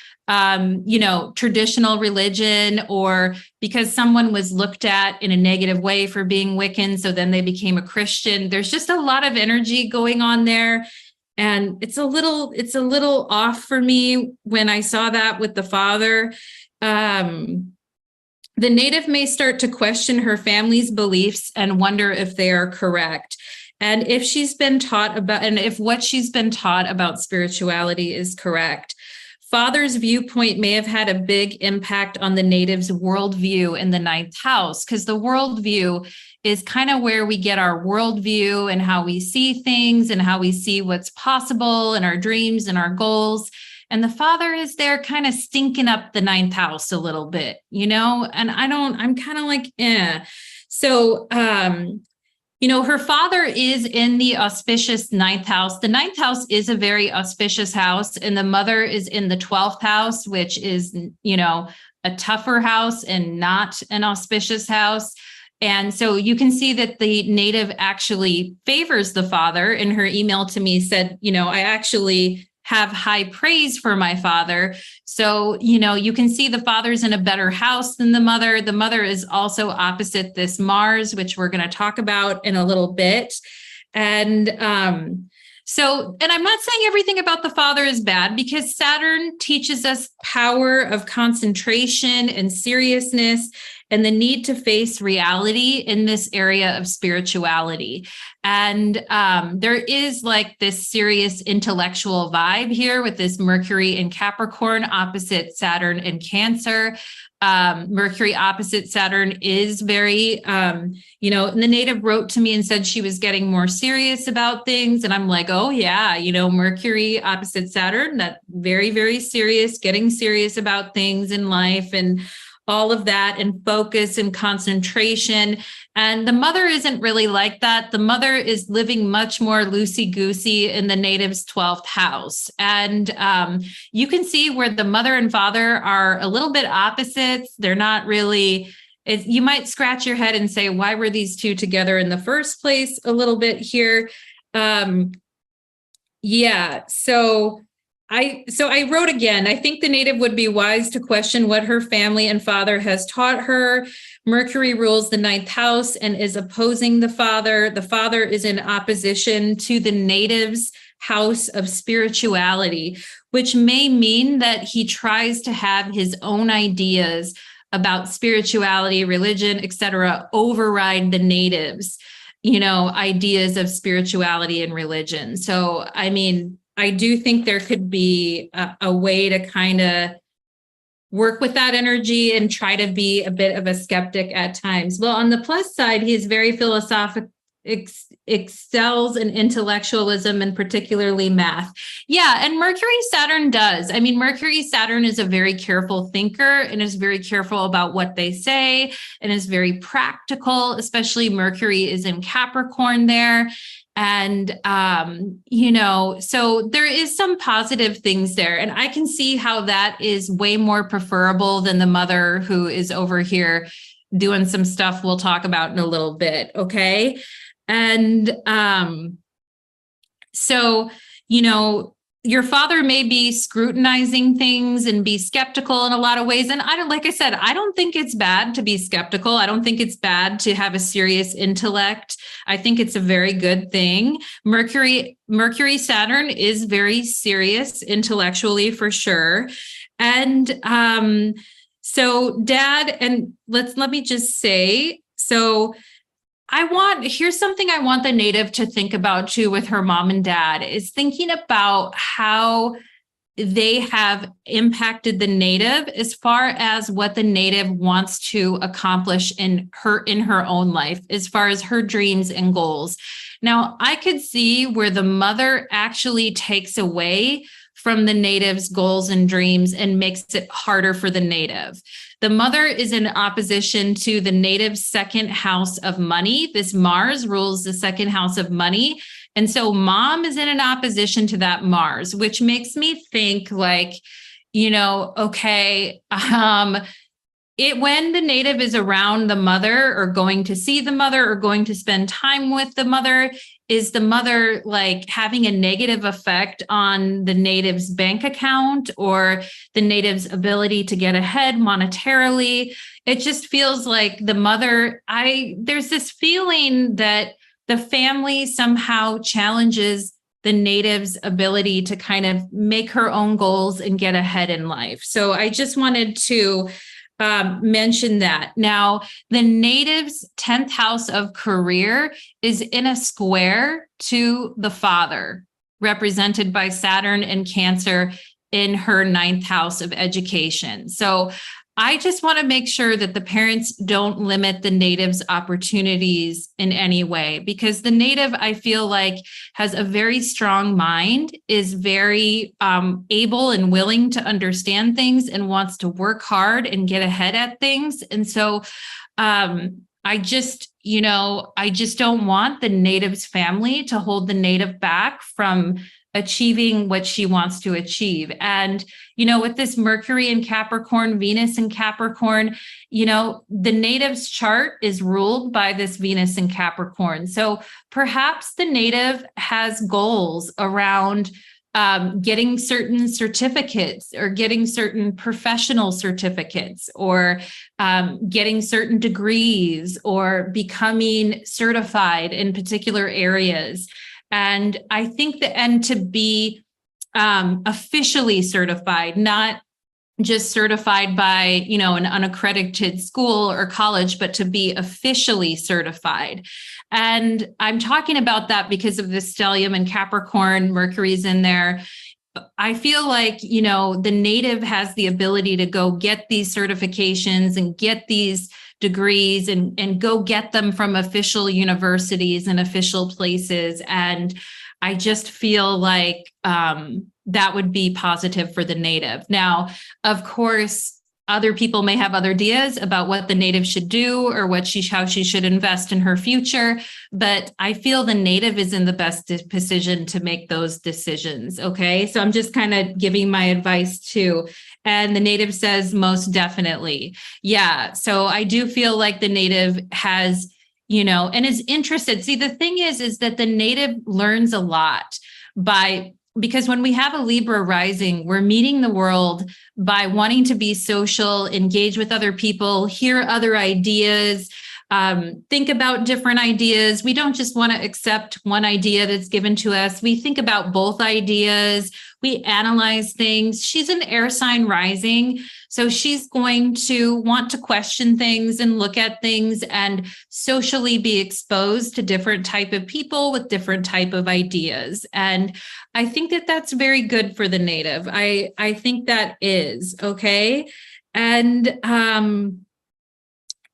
traditional religion, or because someone was looked at in a negative way for being Wiccan. So then they became a Christian. There's just a lot of energy going on there. And it's a little off for me when I saw that with the father. The native may start to question her family's beliefs and wonder if they are correct. And if what she's been taught about spirituality is correct. Father's viewpoint may have had a big impact on the native's worldview in the ninth house, because the worldview is kind of where we get our worldview and how we see things and how we see what's possible and our dreams and our goals. And the father is there kind of stinking up the ninth house a little bit, and I'm kind of like, eh. So, her father is in the auspicious ninth house. The ninth house is a very auspicious house, and the mother is in the 12th house, which is, a tougher house and not an auspicious house. And so you can see that the native actually favors the father. In her email to me said, I actually have high praise for my father. So, you can see the father's in a better house than the mother. The mother is also opposite this Mars, which we're going to talk about in a little bit. And I'm not saying everything about the father is bad, because Saturn teaches us power of concentration and seriousness and the need to face reality in this area of spirituality. And there is like this serious intellectual vibe here with this Mercury in Capricorn opposite Saturn in Cancer. Mercury opposite Saturn is very, and the native wrote to me and said she was getting more serious about things. And I'm like, oh yeah, Mercury opposite Saturn, that very, very serious, getting serious about things in life and all of that, and focus and concentration. And the mother isn't really like that. The mother is living much more loosey-goosey in the native's 12th house. And you can see where the mother and father are a little bit opposites. They're not really, you might scratch your head and say, why were these two together in the first place a little bit here? So I wrote again, I think the native would be wise to question what her family and father has taught her. Mercury rules the ninth house and is opposing the father. The father is in opposition to the native's house of spirituality, which may mean that he tries to have his own ideas about spirituality, religion, etc., override the native's, ideas of spirituality and religion. So, I do think there could be a way to kind of work with that energy and try to be a bit of a skeptic at times. Well, on the plus side, he is very philosophical, excels in intellectualism and particularly math. Yeah, and Mercury Saturn does. Mercury Saturn is a very careful thinker and is very careful about what they say and is very practical, especially Mercury is in Capricorn there. And, so there is some positive things there. And I can see how that is way more preferable than the mother who is over here doing some stuff we'll talk about in a little bit. Okay. And so, you know, your father may be scrutinizing things and be skeptical in a lot of ways. And like I said, I don't think it's bad to be skeptical. I don't think it's bad to have a serious intellect. I think it's a very good thing. Mercury, Saturn is very serious intellectually for sure. And so dad, and let me just say, so here's something I want the native to think about too with her mom and dad is thinking about how they have impacted the native as far as what the native wants to accomplish in her own life, as far as her dreams and goals. Now, I could see where the mother actually takes away from the native's goals and dreams and makes it harder for the native. The mother is in opposition to the native's second house of money. This Mars rules the second house of money. And so mom is in an opposition to that Mars, which makes me think like, okay, when the native is around the mother or going to see the mother or going to spend time with the mother, is the mother like having a negative effect on the native's bank account or the native's ability to get ahead monetarily? It just feels like the mother, there's this feeling that the family somehow challenges the native's ability to kind of make her own goals and get ahead in life. So I just wanted to mention that. Now, the native's 10th house of career is in a square to the father, represented by Saturn and Cancer in her 9th house of education. So I just want to make sure that the parents don't limit the native's opportunities in any way, because the native, I feel like, has a very strong mind, is very able and willing to understand things and wants to work hard and get ahead at things. And so I just don't want the native's family to hold the native back from achieving what she wants to achieve. And, with this Mercury in Capricorn, Venus in Capricorn, the native's chart is ruled by this Venus in Capricorn. So perhaps the native has goals around getting certain certificates or getting certain professional certificates or getting certain degrees or becoming certified in particular areas. And I think to be officially certified, not just certified by, an unaccredited school or college, but to be officially certified. And I'm talking about that because of the stellium and Capricorn, Mercury's in there. I feel like, the native has the ability to go get these certifications and get these degrees and go get them from official universities and official places. And I just feel like that would be positive for the native. Now, of course, other people may have other ideas about what the native should do or how she should invest in her future, but I feel the native is in the best position to make those decisions. Okay, so I'm just kind of giving my advice too. And the native says most definitely. Yeah, so I do feel like the native has, and is interested. See, the thing is that the native learns a lot because when we have a Libra rising, we're meeting the world by wanting to be social, engage with other people, hear other ideas, think about different ideas. We don't just want to accept one idea that's given to us. We think about both ideas. We analyze things. She's an air sign rising, so she's going to want to question things and look at things and socially be exposed to different type of people with different type of ideas. And I think that that's very good for the native. I think that is okay. And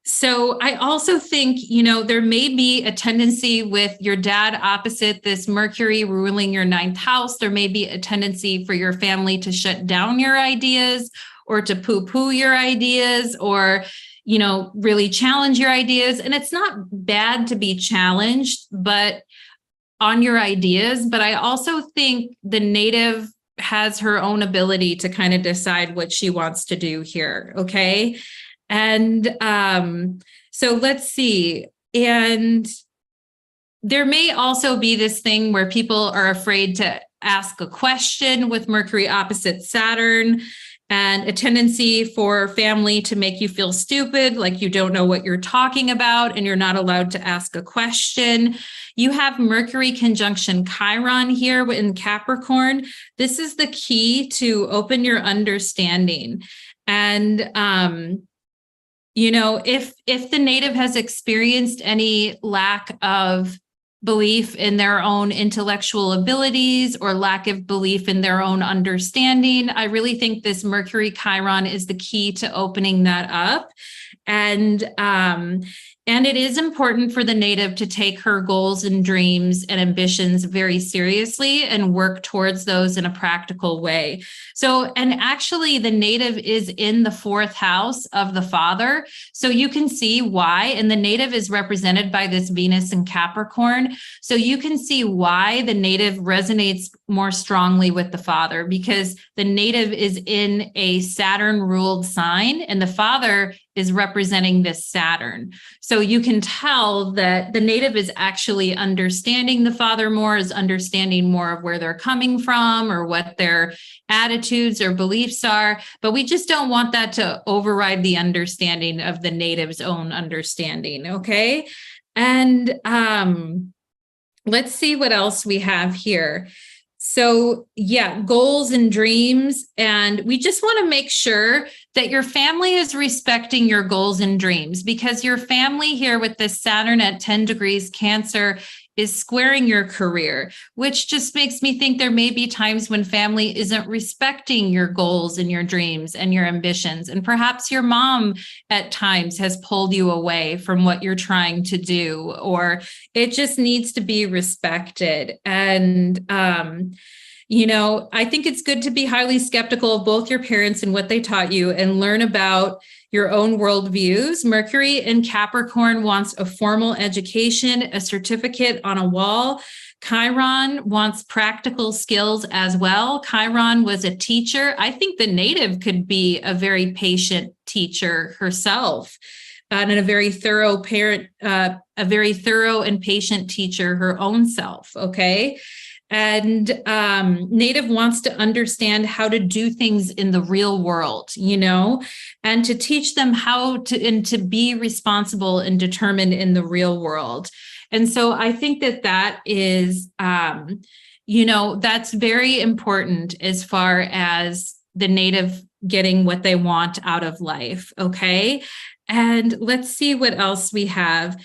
so I also think, there may be a tendency with your dad opposite this Mercury ruling your 9th house. There may be a tendency for your family to shut down your ideas or to poo-poo your ideas or, really challenge your ideas. And it's not bad to be challenged, but on your ideas, but I also think the native has her own ability to kind of decide what she wants to do here. Okay. And so let's see. And there may also be this thing where people are afraid to ask a question with Mercury opposite Saturn, and a tendency for family to make you feel stupid, like you don't know what you're talking about and you're not allowed to ask a question. You have Mercury conjunction Chiron here in Capricorn. This is the key to open your understanding. And if the native has experienced any lack of belief in their own intellectual abilities or lack of belief in their own understanding, I really think this Mercury Chiron is the key to opening that up. And it is important for the native to take her goals and dreams and ambitions very seriously and work towards those in a practical way. So, and actually the native is in the 4th house of the father. So you can see why, and the native is represented by this Venus in Capricorn. So you can see why the native resonates more strongly with the father, because the native is in a Saturn ruled sign and the father is representing this Saturn. So you can tell that the native is actually understanding the father more, is understanding more of where they're coming from or what their attitudes or beliefs are. But we just don't want that to override the understanding of the native's own understanding. Okay. And let's see what else we have here. So yeah, goals and dreams. And we just want to make sure that your family is respecting your goals and dreams, because your family here with this Saturn at 10 degrees Cancer is squaring your career, which just makes me think there may be times when family isn't respecting your goals and your dreams and your ambitions. And perhaps your mom at times has pulled you away from what you're trying to do, or it just needs to be respected. And, I think it's good to be highly skeptical of both your parents and what they taught you and learn about your own worldviews. Mercury in Capricorn wants a formal education, a certificate on a wall. Chiron wants practical skills as well. Chiron was a teacher. I think the native could be a very patient teacher herself, and a very thorough parent, a very thorough and patient teacher her own self. Okay. And native wants to understand how to do things in the real world, and to teach them how to, and to be responsible and determined in the real world. And so I think that is, that's very important as far as the native getting what they want out of life. Okay. And let's see what else we have.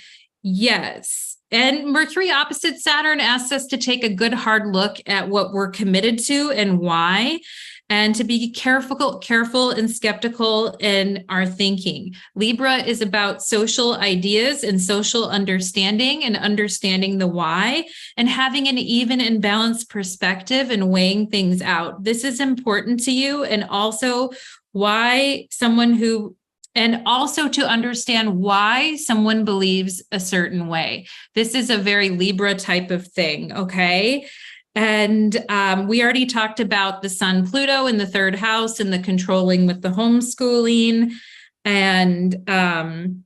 Yes. And Mercury opposite Saturn asks us to take a good hard look at what we're committed to and why, and to be careful and skeptical in our thinking. Libra is about social ideas and social understanding and understanding the why and having an even and balanced perspective and weighing things out. This is important to you, and also and also to understand why someone believes a certain way. This is a very Libra type of thing, okay? And we already talked about the Sun Pluto in the 3rd house and the controlling with the homeschooling. And and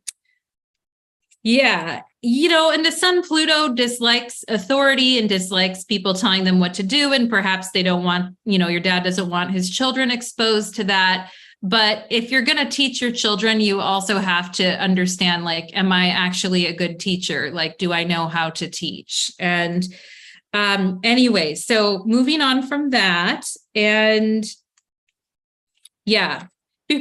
the Sun Pluto dislikes authority and dislikes people telling them what to do. And perhaps they don't want, your dad doesn't want his children exposed to that. But if you're going to teach your children, you also have to understand, like, am I actually a good teacher? Like, do I know how to teach? And anyway, so moving on from that, and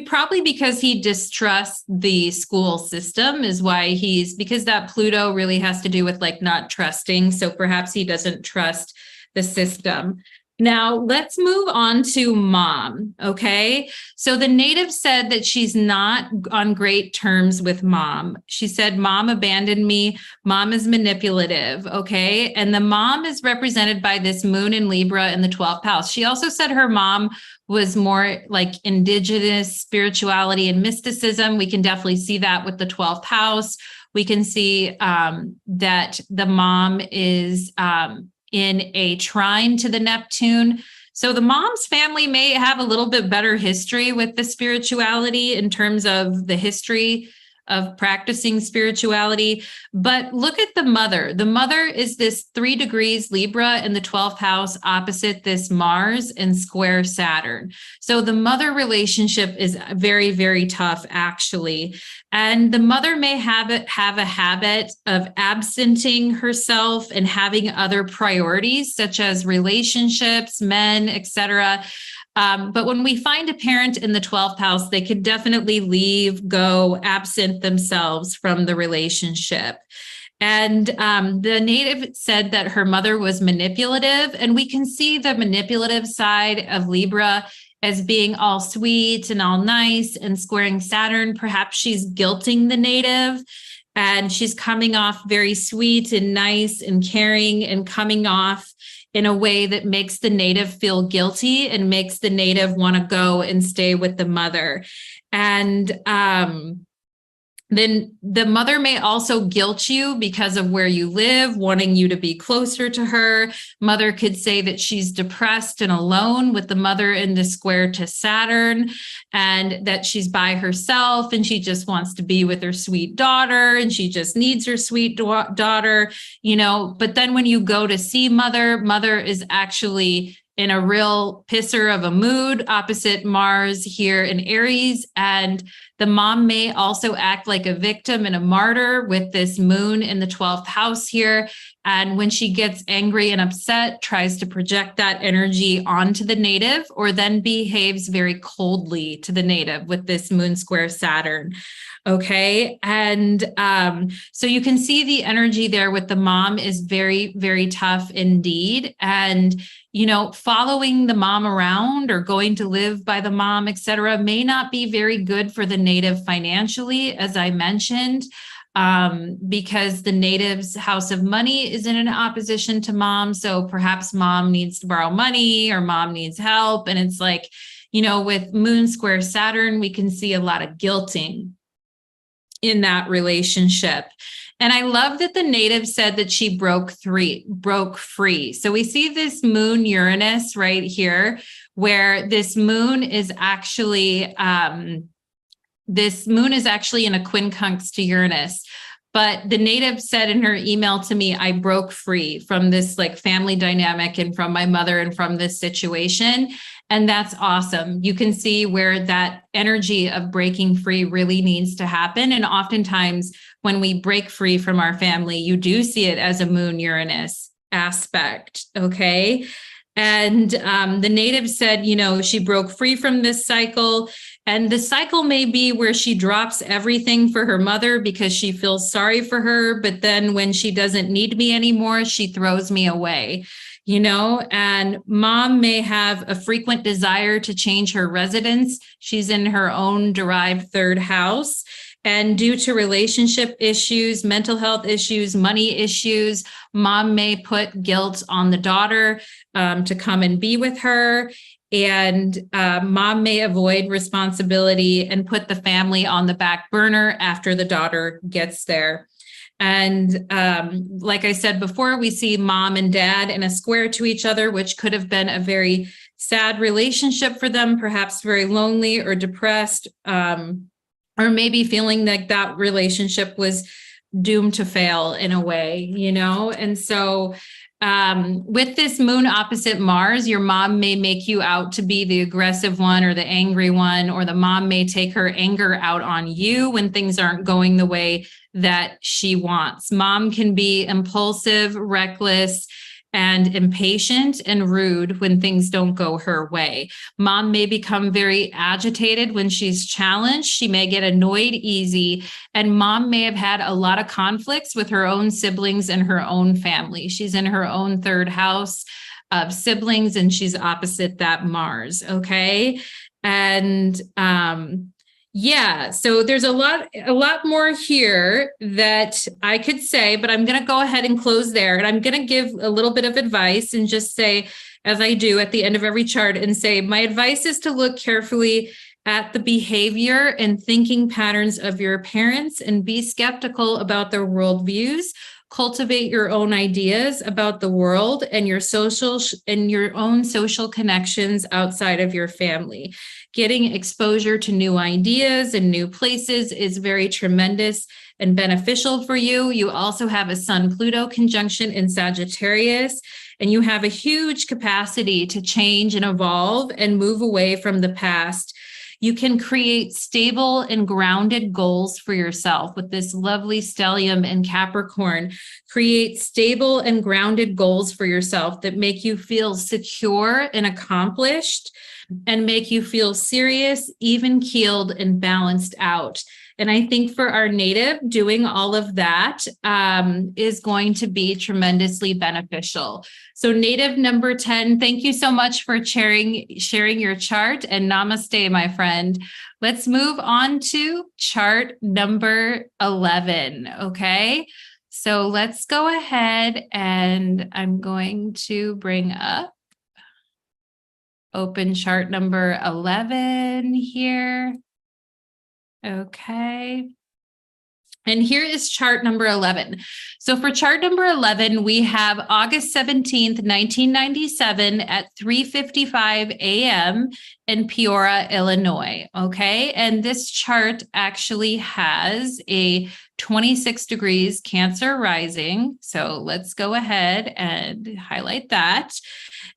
probably because he distrusts the school system is why because that Pluto really has to do with like not trusting. So perhaps he doesn't trust the system. Now, let's move on to mom, okay? So the native said that she's not on great terms with mom. She said, mom abandoned me. Mom is manipulative, okay? And the mom is represented by this moon in Libra in the 12th house. She also said her mom was more like indigenous spirituality and mysticism. We can definitely see that with the 12th house. We can see that the mom is in a trine to the Neptune. So the mom's family may have a little bit better history with the spirituality in terms of the history of practicing spirituality. But look at the mother. The mother is this 3 degrees Libra in the 12th house opposite this Mars and square Saturn. So the mother relationship is very, very tough, actually. And the mother may have a habit of absenting herself and having other priorities, such as relationships, men, etc. But when we find a parent in the 12th house, they could definitely leave, go, absent themselves from the relationship. And the native said that her mother was manipulative, and we can see the manipulative side of Libra as being all sweet and all nice and squaring Saturn. Perhaps she's guilting the native, and she's coming off very sweet and nice and caring and coming off in a way that makes the native feel guilty and makes the native want to go and stay with the mother. And then the mother may also guilt you because of where you live, wanting you to be closer to her. Mother could say that she's depressed and alone with the mother in the square to Saturn, and that she's by herself and she just wants to be with her sweet daughter and she just needs her sweet daughter, But then when you go to see mother is actually in a real pisser of a mood opposite Mars here in Aries. And the mom may also act like a victim and a martyr with this moon in the 12th house here. And when she gets angry and upset, tries to project that energy onto the native, or then behaves very coldly to the native with this moon square Saturn. Okay. And so you can see the energy there with the mom is very, very tough indeed. And, following the mom around or going to live by the mom, etc., may not be very good for the native financially, as I mentioned, because the native's house of money is in an opposition to mom. So perhaps mom needs to borrow money or mom needs help. And it's like, with moon square Saturn, we can see a lot of guilting in that relationship. And I love that the native said that she broke free. So we see this moon Uranus right here, where this moon is actually in a quincunx to Uranus. But the native said in her email to me, I broke free from this family dynamic and from my mother and from this situation. And that's awesome. You can see where that energy of breaking free really needs to happen. And oftentimes when we break free from our family, you do see it as a moon Uranus aspect. Okay. And the native said, she broke free from this cycle. And the cycle may be where she drops everything for her mother because she feels sorry for her. But then when she doesn't need me anymore, she throws me away. And mom may have a frequent desire to change her residence. She's in her own derived 3rd house. And due to relationship issues, mental health issues, money issues, mom may put guilt on the daughter to come and be with her. And mom may avoid responsibility and put the family on the back burner after the daughter gets there. And like I said before, we see mom and dad in a square to each other, which could have been a very sad relationship for them, perhaps very lonely or depressed, or maybe feeling like that relationship was doomed to fail in a way, And so with this moon opposite Mars, your mom may make you out to be the aggressive one or the angry one, or the mom may take her anger out on you when things aren't going the way that she wants. Mom can be impulsive, reckless, and impatient and rude when things don't go her way. Mom may become very agitated when she's challenged. She may get annoyed easy, and mom may have had a lot of conflicts with her own siblings and her own family. She's in her own 3rd house of siblings, and she's opposite that Mars. Okay. And so there's a lot more here that I could say, but I'm going to go ahead and close there. And I'm going to give a little bit of advice and just say, as I do at the end of every chart, and say, my advice is to look carefully at the behavior and thinking patterns of your parents and be skeptical about their worldviews. Cultivate your own ideas about the world and your social and your own social connections outside of your family. Getting exposure to new ideas and new places is very tremendous and beneficial for you. You also have a Sun-Pluto conjunction in Sagittarius, and you have a huge capacity to change and evolve and move away from the past. You can create stable and grounded goals for yourself with this lovely stellium in Capricorn. Create stable and grounded goals for yourself that make you feel secure and accomplished and make you feel serious, even-keeled, and balanced out. And I think for our native, doing all of that is going to be tremendously beneficial. So native number 10, thank you so much for sharing your chart, and namaste, my friend. Let's move on to chart number 11, okay? So let's go ahead, and I'm going to bring up, open chart number 11 here. Okay. And here is chart number 11. So for chart number 11, we have August 17th, 1997 at 3:55 a.m. in Peoria, Illinois. Okay. And this chart actually has a 26 degrees Cancer rising. So let's go ahead and highlight that.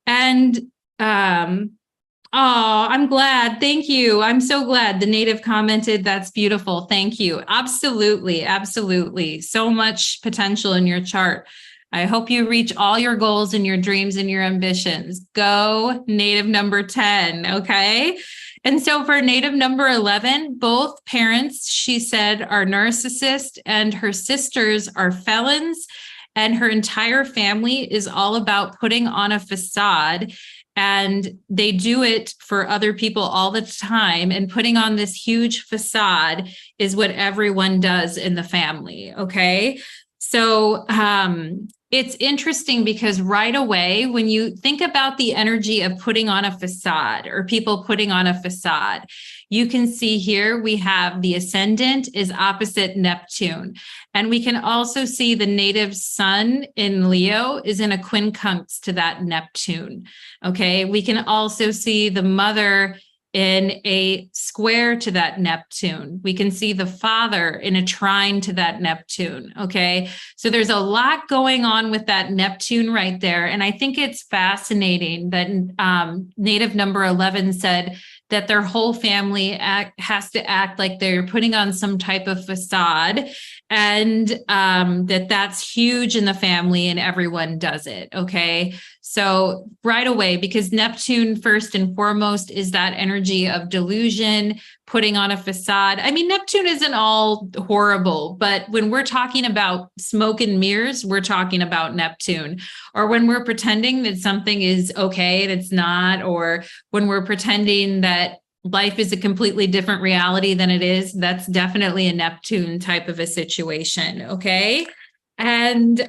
And oh, I'm glad. Thank you. I'm so glad the native commented. That's beautiful. Thank you. Absolutely. Absolutely. So much potential in your chart. I hope you reach all your goals and your dreams and your ambitions. Go native number 10. Okay. And so for native number 11, both parents, she said, are narcissists and her sisters are felons. And her entire family is all about putting on a facade. And they do it for other people all the time. And putting on this huge facade is what everyone does in the family. Okay. So it's interesting because right away, when you think about the energy of putting on a facade or people putting on a facade, you can see here we have the ascendant is opposite Neptune. And we can also see the native sun in Leo is in a quincunx to that Neptune. Okay. We can also see the mother in a square to that Neptune. We can see the father in a trine to that Neptune. Okay. So there's a lot going on with that Neptune right there. And I think it's fascinating that native number 11 said that their whole family has to act like they're putting on some type of facade, and that's huge in the family and everyone does it. Okay. So right away, because Neptune first and foremost is that energy of delusion, putting on a facade. I mean, Neptune isn't all horrible, but when we're talking about smoke and mirrors, we're talking about Neptune. Or when we're pretending that something is okay and it's not, or when we're pretending that life is a completely different reality than it is, that's definitely a Neptune type of a situation. Okay. And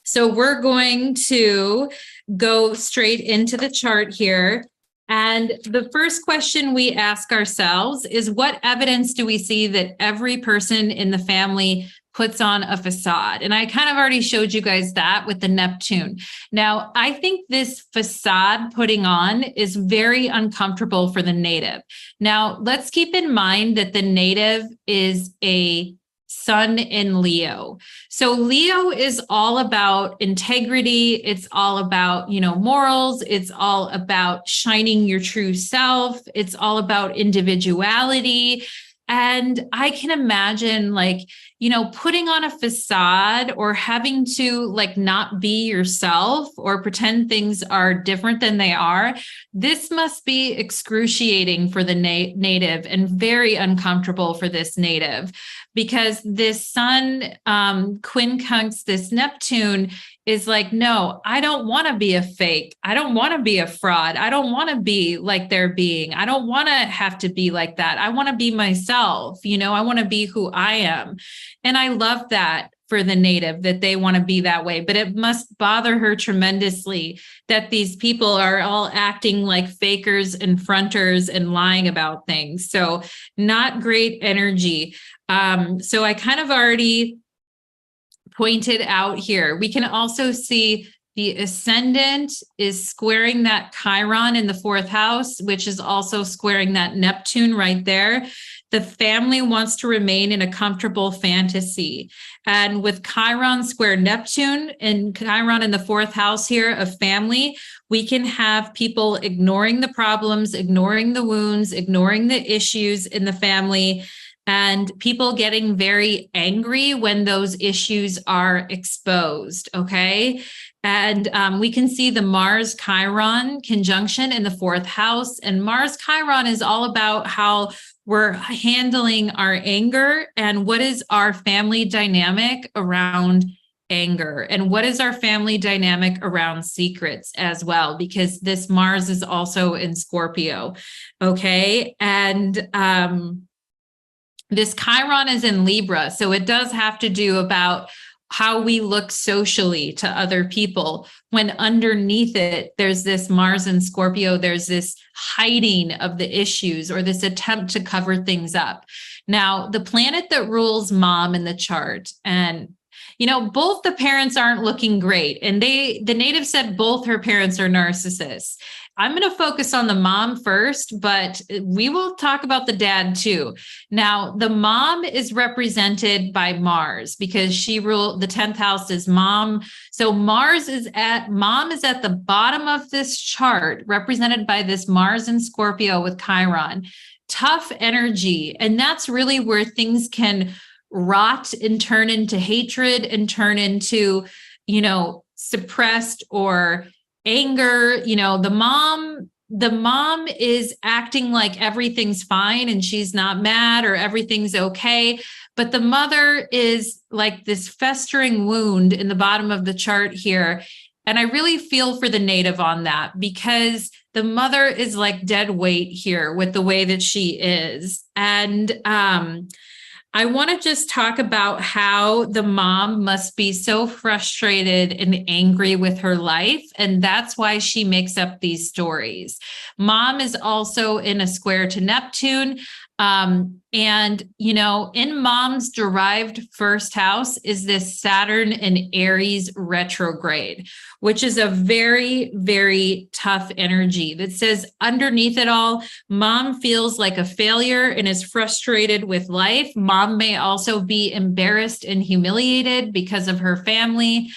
so we're going to go straight into the chart here. And the first question we ask ourselves is, what evidence do we see that every person in the family puts on a facade? And I kind of already showed you guys that with the Neptune. Now, I think this facade putting on is very uncomfortable for the native. Now, let's keep in mind that the native is a sun in Leo. So Leo is all about integrity. It's all about, morals. It's all about shining your true self. It's all about individuality. And I can imagine putting on a facade or having to not be yourself or pretend things are different than they are. This must be excruciating for the native and very uncomfortable for this native, because this sun quincunx, this Neptune is no, I don't want to be a fake. I don't want to be a fraud. I don't want to be like they're being. I don't want to have to be like that. I want to be myself. I want to be who I am. And I love that for the native that they want to be that way, but it must bother her tremendously that these people are all acting like fakers and fronters and lying about things. So not great energy. So I kind of already pointed out here. We can also see the ascendant is squaring that Chiron in the fourth house, which is also squaring that Neptune right there. The family wants to remain in a comfortable fantasy. And with Chiron square Neptune and Chiron in the fourth house here of family, we can have people ignoring the problems, ignoring the wounds, ignoring the issues in the family, and people getting very angry when those issues are exposed, okay? And we can see the Mars-Chiron conjunction in the fourth house. And Mars-Chiron is all about how we're handling our anger and what is our family dynamic around anger, and what is our family dynamic around secrets as well, because this Mars is also in Scorpio, okay? And this Chiron is in Libra, so it does have to do about how we look socially to other people, when underneath it, there's this Mars in Scorpio, there's this hiding of the issues or this attempt to cover things up. Now, the planet that rules mom in the chart, and both the parents aren't looking great. And the native said both her parents are narcissists. I'm going to focus on the mom first, but we will talk about the dad too. Now, the mom is represented by Mars because she ruled the 10th house is mom. So mom is at the bottom of this chart, represented by this Mars in Scorpio with Chiron. Tough energy. And that's really where things can rot and turn into hatred and turn into, suppressed or anger. The mom is acting like everything's fine and she's not mad or everything's okay. But the mother is like this festering wound in the bottom of the chart here. And I really feel for the native on that, because the mother is like dead weight here with the way that she is. And I want to just talk about how the mom must be so frustrated and angry with her life. And that's why she makes up these stories. Mom is also in a square to Neptune. In mom's derived first house is this Saturn and Aries retrograde, which is a very, very tough energy that says underneath it all, mom feels like a failure and is frustrated with life. Mom may also be embarrassed and humiliated because of her family.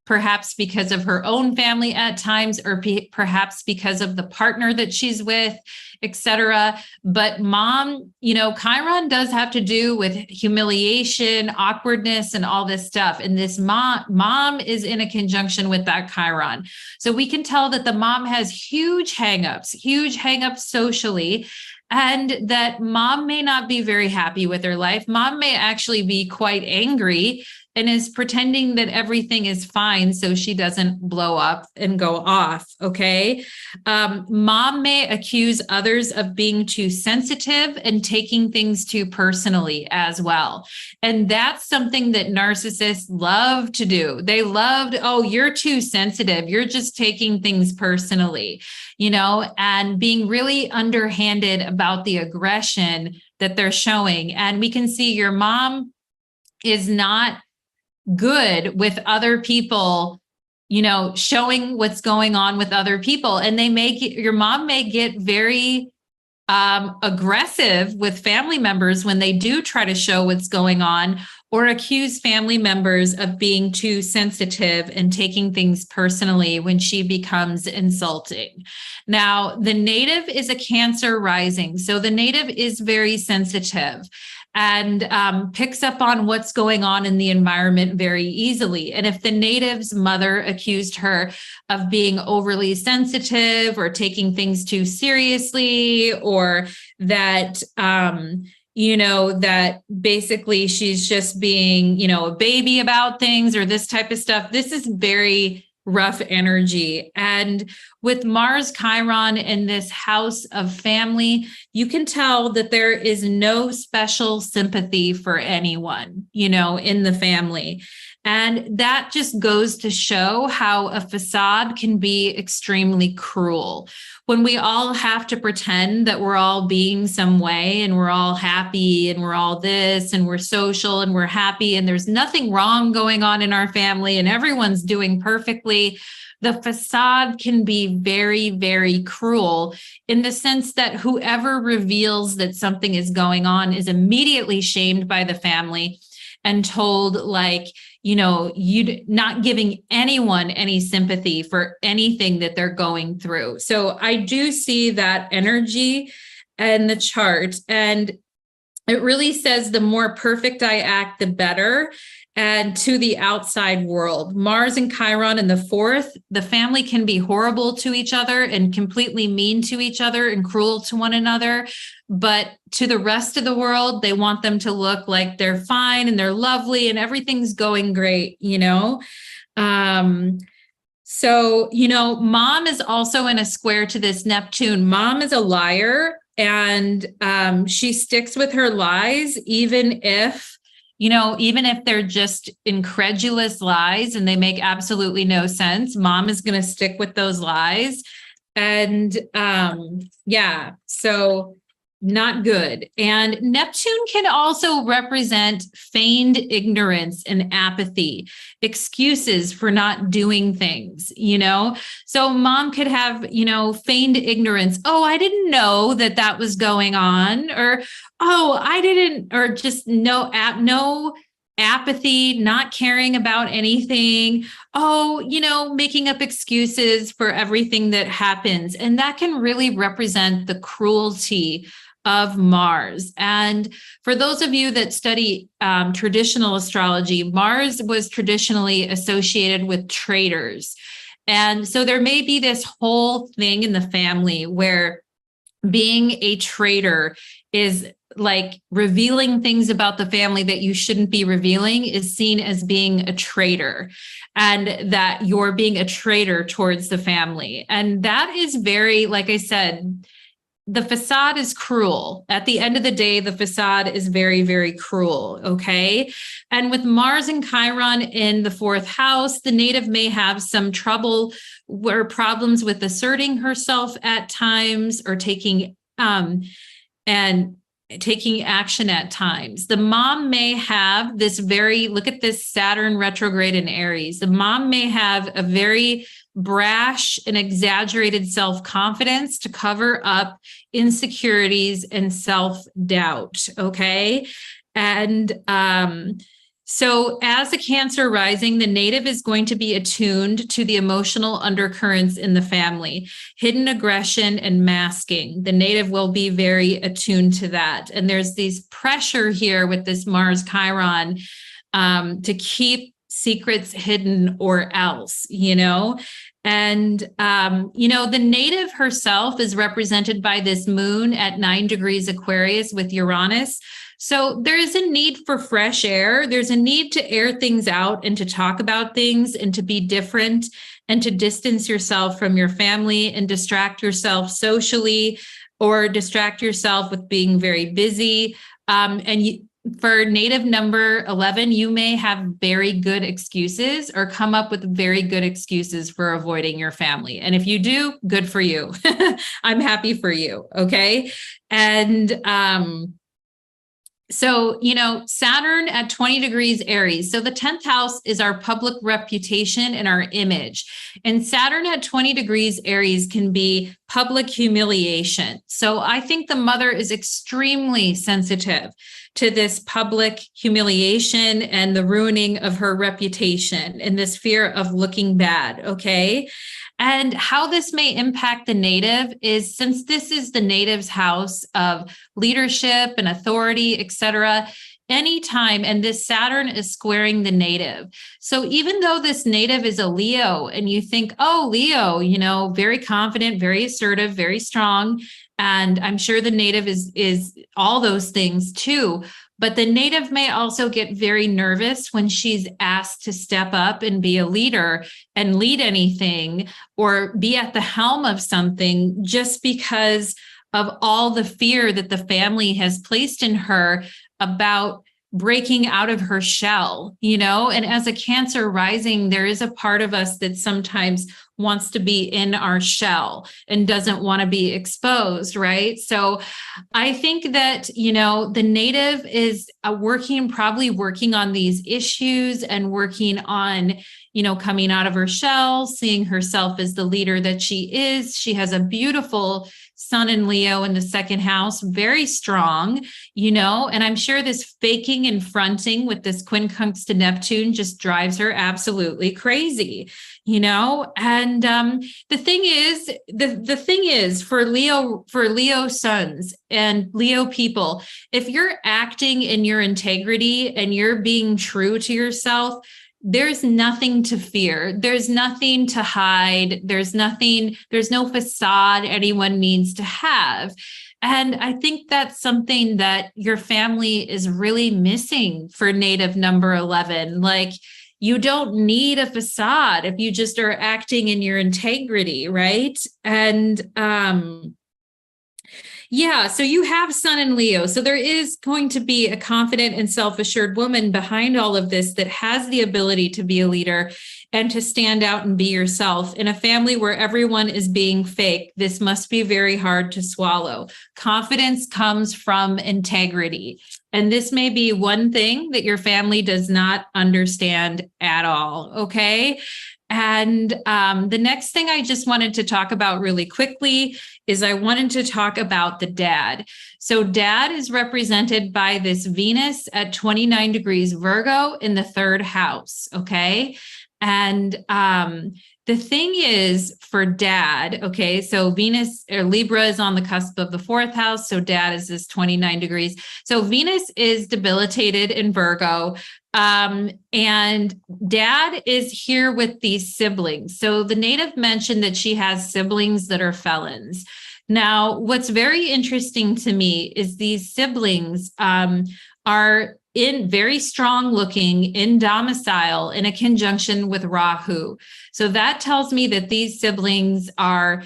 Perhaps because of her own family at times, or perhaps because of the partner that she's with, etc. But mom, Chiron does have to do with humiliation, awkwardness, and all this stuff. And this mom is in a conjunction with that Chiron. So we can tell that the mom has huge hangups socially, and that mom may not be very happy with her life. Mom may actually be quite angry and is pretending that everything is fine so she doesn't blow up and go off, okay? Mom may accuse others of being too sensitive and taking things too personally as well. And that's something that narcissists love to do. They loved, oh, you're too sensitive. You're just taking things personally, and being really underhanded about the aggression that they're showing. And we can see your mom is not good with other people, showing what's going on with other people. And your mom may get very aggressive with family members when they do try to show what's going on, or accuse family members of being too sensitive and taking things personally when she becomes insulting. Now, the native is a Cancer rising. So the native is very sensitive and picks up on what's going on in the environment very easily. And if the native's mother accused her of being overly sensitive or taking things too seriously, or that, that basically she's just being, a baby about things or this type of stuff, this is very rough energy. And with Mars Chiron in this house of family, you can tell that there is no special sympathy for anyone, in the family. And that just goes to show how a facade can be extremely cruel. When we all have to pretend that we're all being some way and we're all happy and we're all this and we're social and we're happy and there's nothing wrong going on in our family and everyone's doing perfectly, the facade can be very, very cruel in the sense that whoever reveals that something is going on is immediately shamed by the family and told, like, you not giving anyone any sympathy for anything that they're going through. So I do see that energy in the chart, and it really says the more perfect I act, the better. And to the outside world, Mars and Chiron in the fourth, the family can be horrible to each other and completely mean to each other and cruel to one another. But to the rest of the world, they want them to look like they're fine and they're lovely and everything's going great, So, Mom is also in a square to this Neptune. Mom is a liar, and she sticks with her lies, even if they're just incredulous lies and they make absolutely no sense. Mom is going to stick with those lies. And so not good. And Neptune can also represent feigned ignorance and apathy, excuses for not doing things, So mom could have, feigned ignorance. Oh, I didn't know that was going on. Or, oh, I didn't, or just no apathy, not caring about anything. Oh, making up excuses for everything that happens. And that can really represent the cruelty of Mars. And for those of you that study traditional astrology, Mars was traditionally associated with traitors. And so there may be this whole thing in the family where being a traitor is like revealing things about the family that you shouldn't be revealing is seen as being a traitor, and that you're being a traitor towards the family. And that is very, like I said, the facade is cruel. At the end of the day, the facade is very, very cruel. Okay. And with Mars and Chiron in the fourth house, the native may have some trouble or problems with asserting herself at times or taking action at times. The mom may have look at this Saturn retrograde in Aries. The mom may have a very brash and exaggerated self-confidence to cover up insecurities and self-doubt. Okay. And so as a Cancer rising, the native is going to be attuned to the emotional undercurrents in the family, hidden aggression and masking. The native will be very attuned to that. And there's this pressure here with this Mars Chiron to keep secrets hidden or else, And, the native herself is represented by this moon at 9 degrees Aquarius with Uranus. So there is a need for fresh air. There's a need to air things out and to talk about things and to be different and to distance yourself from your family and distract yourself socially or distract yourself with being very busy. For native number 11, you may have very good excuses or come up with very good excuses for avoiding your family. And if you do, good for you. I'm happy for you. Okay. And, so, Saturn at 20 degrees Aries. So the 10th house is our public reputation and our image. And Saturn at 20 degrees Aries can be public humiliation. So I think the mother is extremely sensitive to this public humiliation and the ruining of her reputation and this fear of looking bad. Okay. And how this may impact the native is, since this is the native's house of leadership and authority, etc., anytime, and this Saturn is squaring the native. So even though this native is a Leo and you think, oh, Leo, very confident, very assertive, very strong, and I'm sure the native is all those things too. But the native may also get very nervous when she's asked to step up and be a leader and lead anything or be at the helm of something, just because of all the fear that the family has placed in her about breaking out of her shell, and as a Cancer rising, there is a part of us that sometimes wants to be in our shell and doesn't want to be exposed, right? So I think that, the native is probably working on these issues and working on, coming out of her shell, seeing herself as the leader that she is. She has a beautiful Sun in Leo in the second house, very strong, and I'm sure this faking and fronting with this quincunx to Neptune just drives her absolutely crazy, and the thing is for Leo sons and Leo people, if you're acting in your integrity and you're being true to yourself, there's nothing to fear. There's nothing to hide. There's no facade anyone needs to have. And I think that's something that your family is really missing for native number 11. Like, you don't need a facade if you just are acting in your integrity, right? And yeah, so you have Sun in Leo. So there is going to be a confident and self-assured woman behind all of this that has the ability to be a leader and to stand out and be yourself. In a family where everyone is being fake, this must be very hard to swallow. Confidence comes from integrity. And this may be one thing that your family does not understand at all, okay? And the next thing I just wanted to talk about really quickly is I wanted to talk about the dad. So dad is represented by this Venus at 29 degrees Virgo in the third house, okay? And the thing is for dad, okay, so Venus or Libra is on the cusp of the fourth house. So dad is this 29 degrees. So Venus is debilitated in Virgo. And dad is here with these siblings. So the native mentioned that she has siblings that are felons. Now, what's very interesting to me is these siblings are in very strong looking in domicile in a conjunction with Rahu. So that tells me that these siblings are,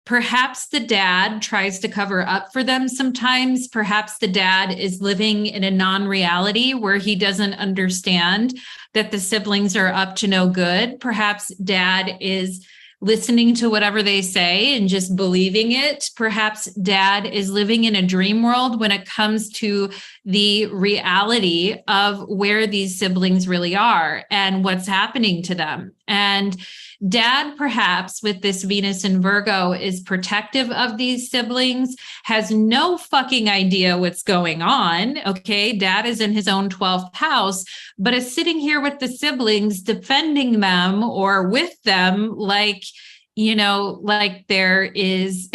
perhaps the dad tries to cover up for them sometimes. Perhaps the dad is living in a non-reality where he doesn't understand that the siblings are up to no good. Perhaps dad is listening to whatever they say and just believing it. Perhaps dad is living in a dream world when it comes to the reality of where these siblings really are and what's happening to them. And dad, perhaps with this Venus in Virgo, is protective of these siblings, has no fucking idea what's going on. Okay. Dad is in his own 12th house, but is sitting here with the siblings, defending them or with them like, like there is,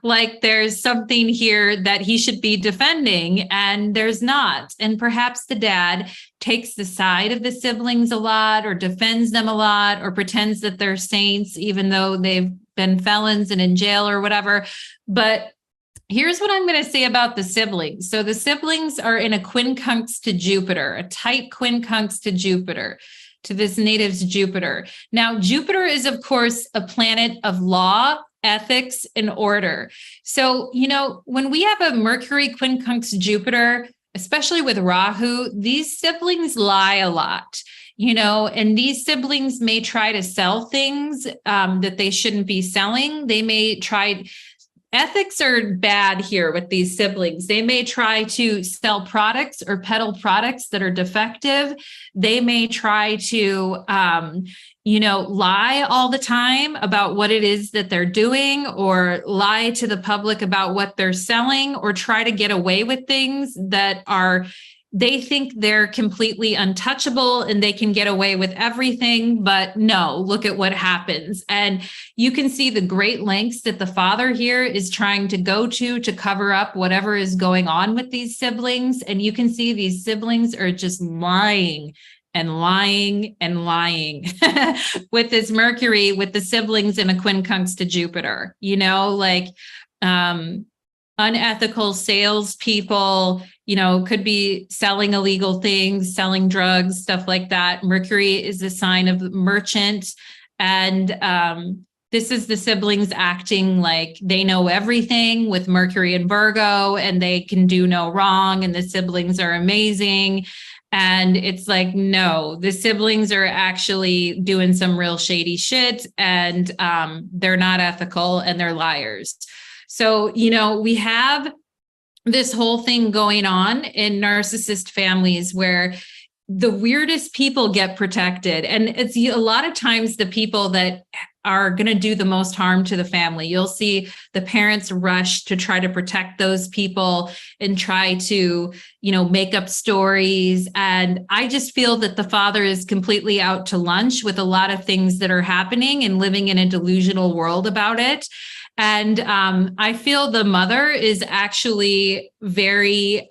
like there's something here that he should be defending and there's not. And perhaps the dad takes the side of the siblings a lot or defends them a lot or pretends that they're saints, even though they've been felons and in jail or whatever. But here's what I'm going to say about the siblings. So the siblings are in a quincunx to Jupiter, a tight quincunx to Jupiter, to this native's Jupiter. Now, Jupiter is, of course, a planet of law, ethics, and order. So, when we have a Mercury quincunx Jupiter, especially with Rahu, these siblings lie a lot. And these siblings may try to sell things that they shouldn't be selling. They may try. Ethics are bad here with these siblings. They may try to sell products or peddle products that are defective. They may try to, lie all the time about what it is that they're doing or lie to the public about what they're selling or try to get away with things that they think they're completely untouchable and they can get away with everything, but no, look at what happens. And you can see the great lengths that the father here is trying to go to cover up whatever is going on with these siblings. And you can see these siblings are just lying and lying and lying with this Mercury, with the siblings in a quincunx to Jupiter, unethical salespeople, could be selling illegal things, selling drugs, stuff like that. Mercury is a sign of merchant. And this is the siblings acting like they know everything with Mercury and Virgo, and they can do no wrong, and the siblings are amazing. And it's like, no, the siblings are actually doing some real shady shit, and they're not ethical, and they're liars. So, we have this whole thing going on in narcissist families where the weirdest people get protected. And it's a lot of times the people that are going to do the most harm to the family. You'll see the parents rush to try to protect those people and try to, make up stories. And I just feel that the father is completely out to lunch with a lot of things that are happening and living in a delusional world about it. And I feel the mother is actually very,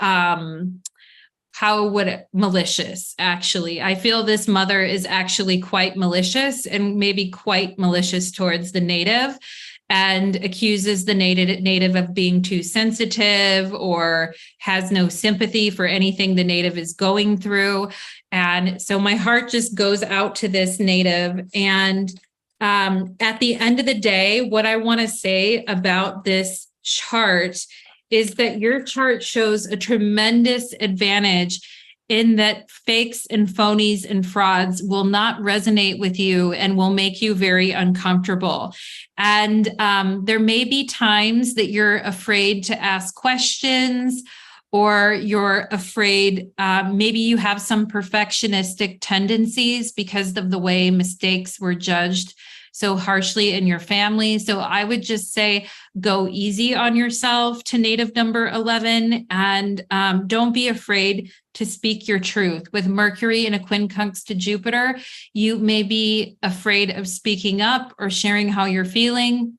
malicious, actually. I feel this mother is actually quite malicious, and maybe quite malicious towards the native, and accuses the native of being too sensitive or has no sympathy for anything the native is going through. And so my heart just goes out to this native. And at the end of the day, what I want to say about this chart is that your chart shows a tremendous advantage in that fakes and phonies and frauds will not resonate with you and will make you very uncomfortable. And there may be times that you're afraid to ask questions, or you're afraid, maybe you have some perfectionistic tendencies because of the way mistakes were judged so harshly in your family. So I would just say, go easy on yourself to native number 11, and don't be afraid to speak your truth. With Mercury in a quincunx to Jupiter, you may be afraid of speaking up or sharing how you're feeling,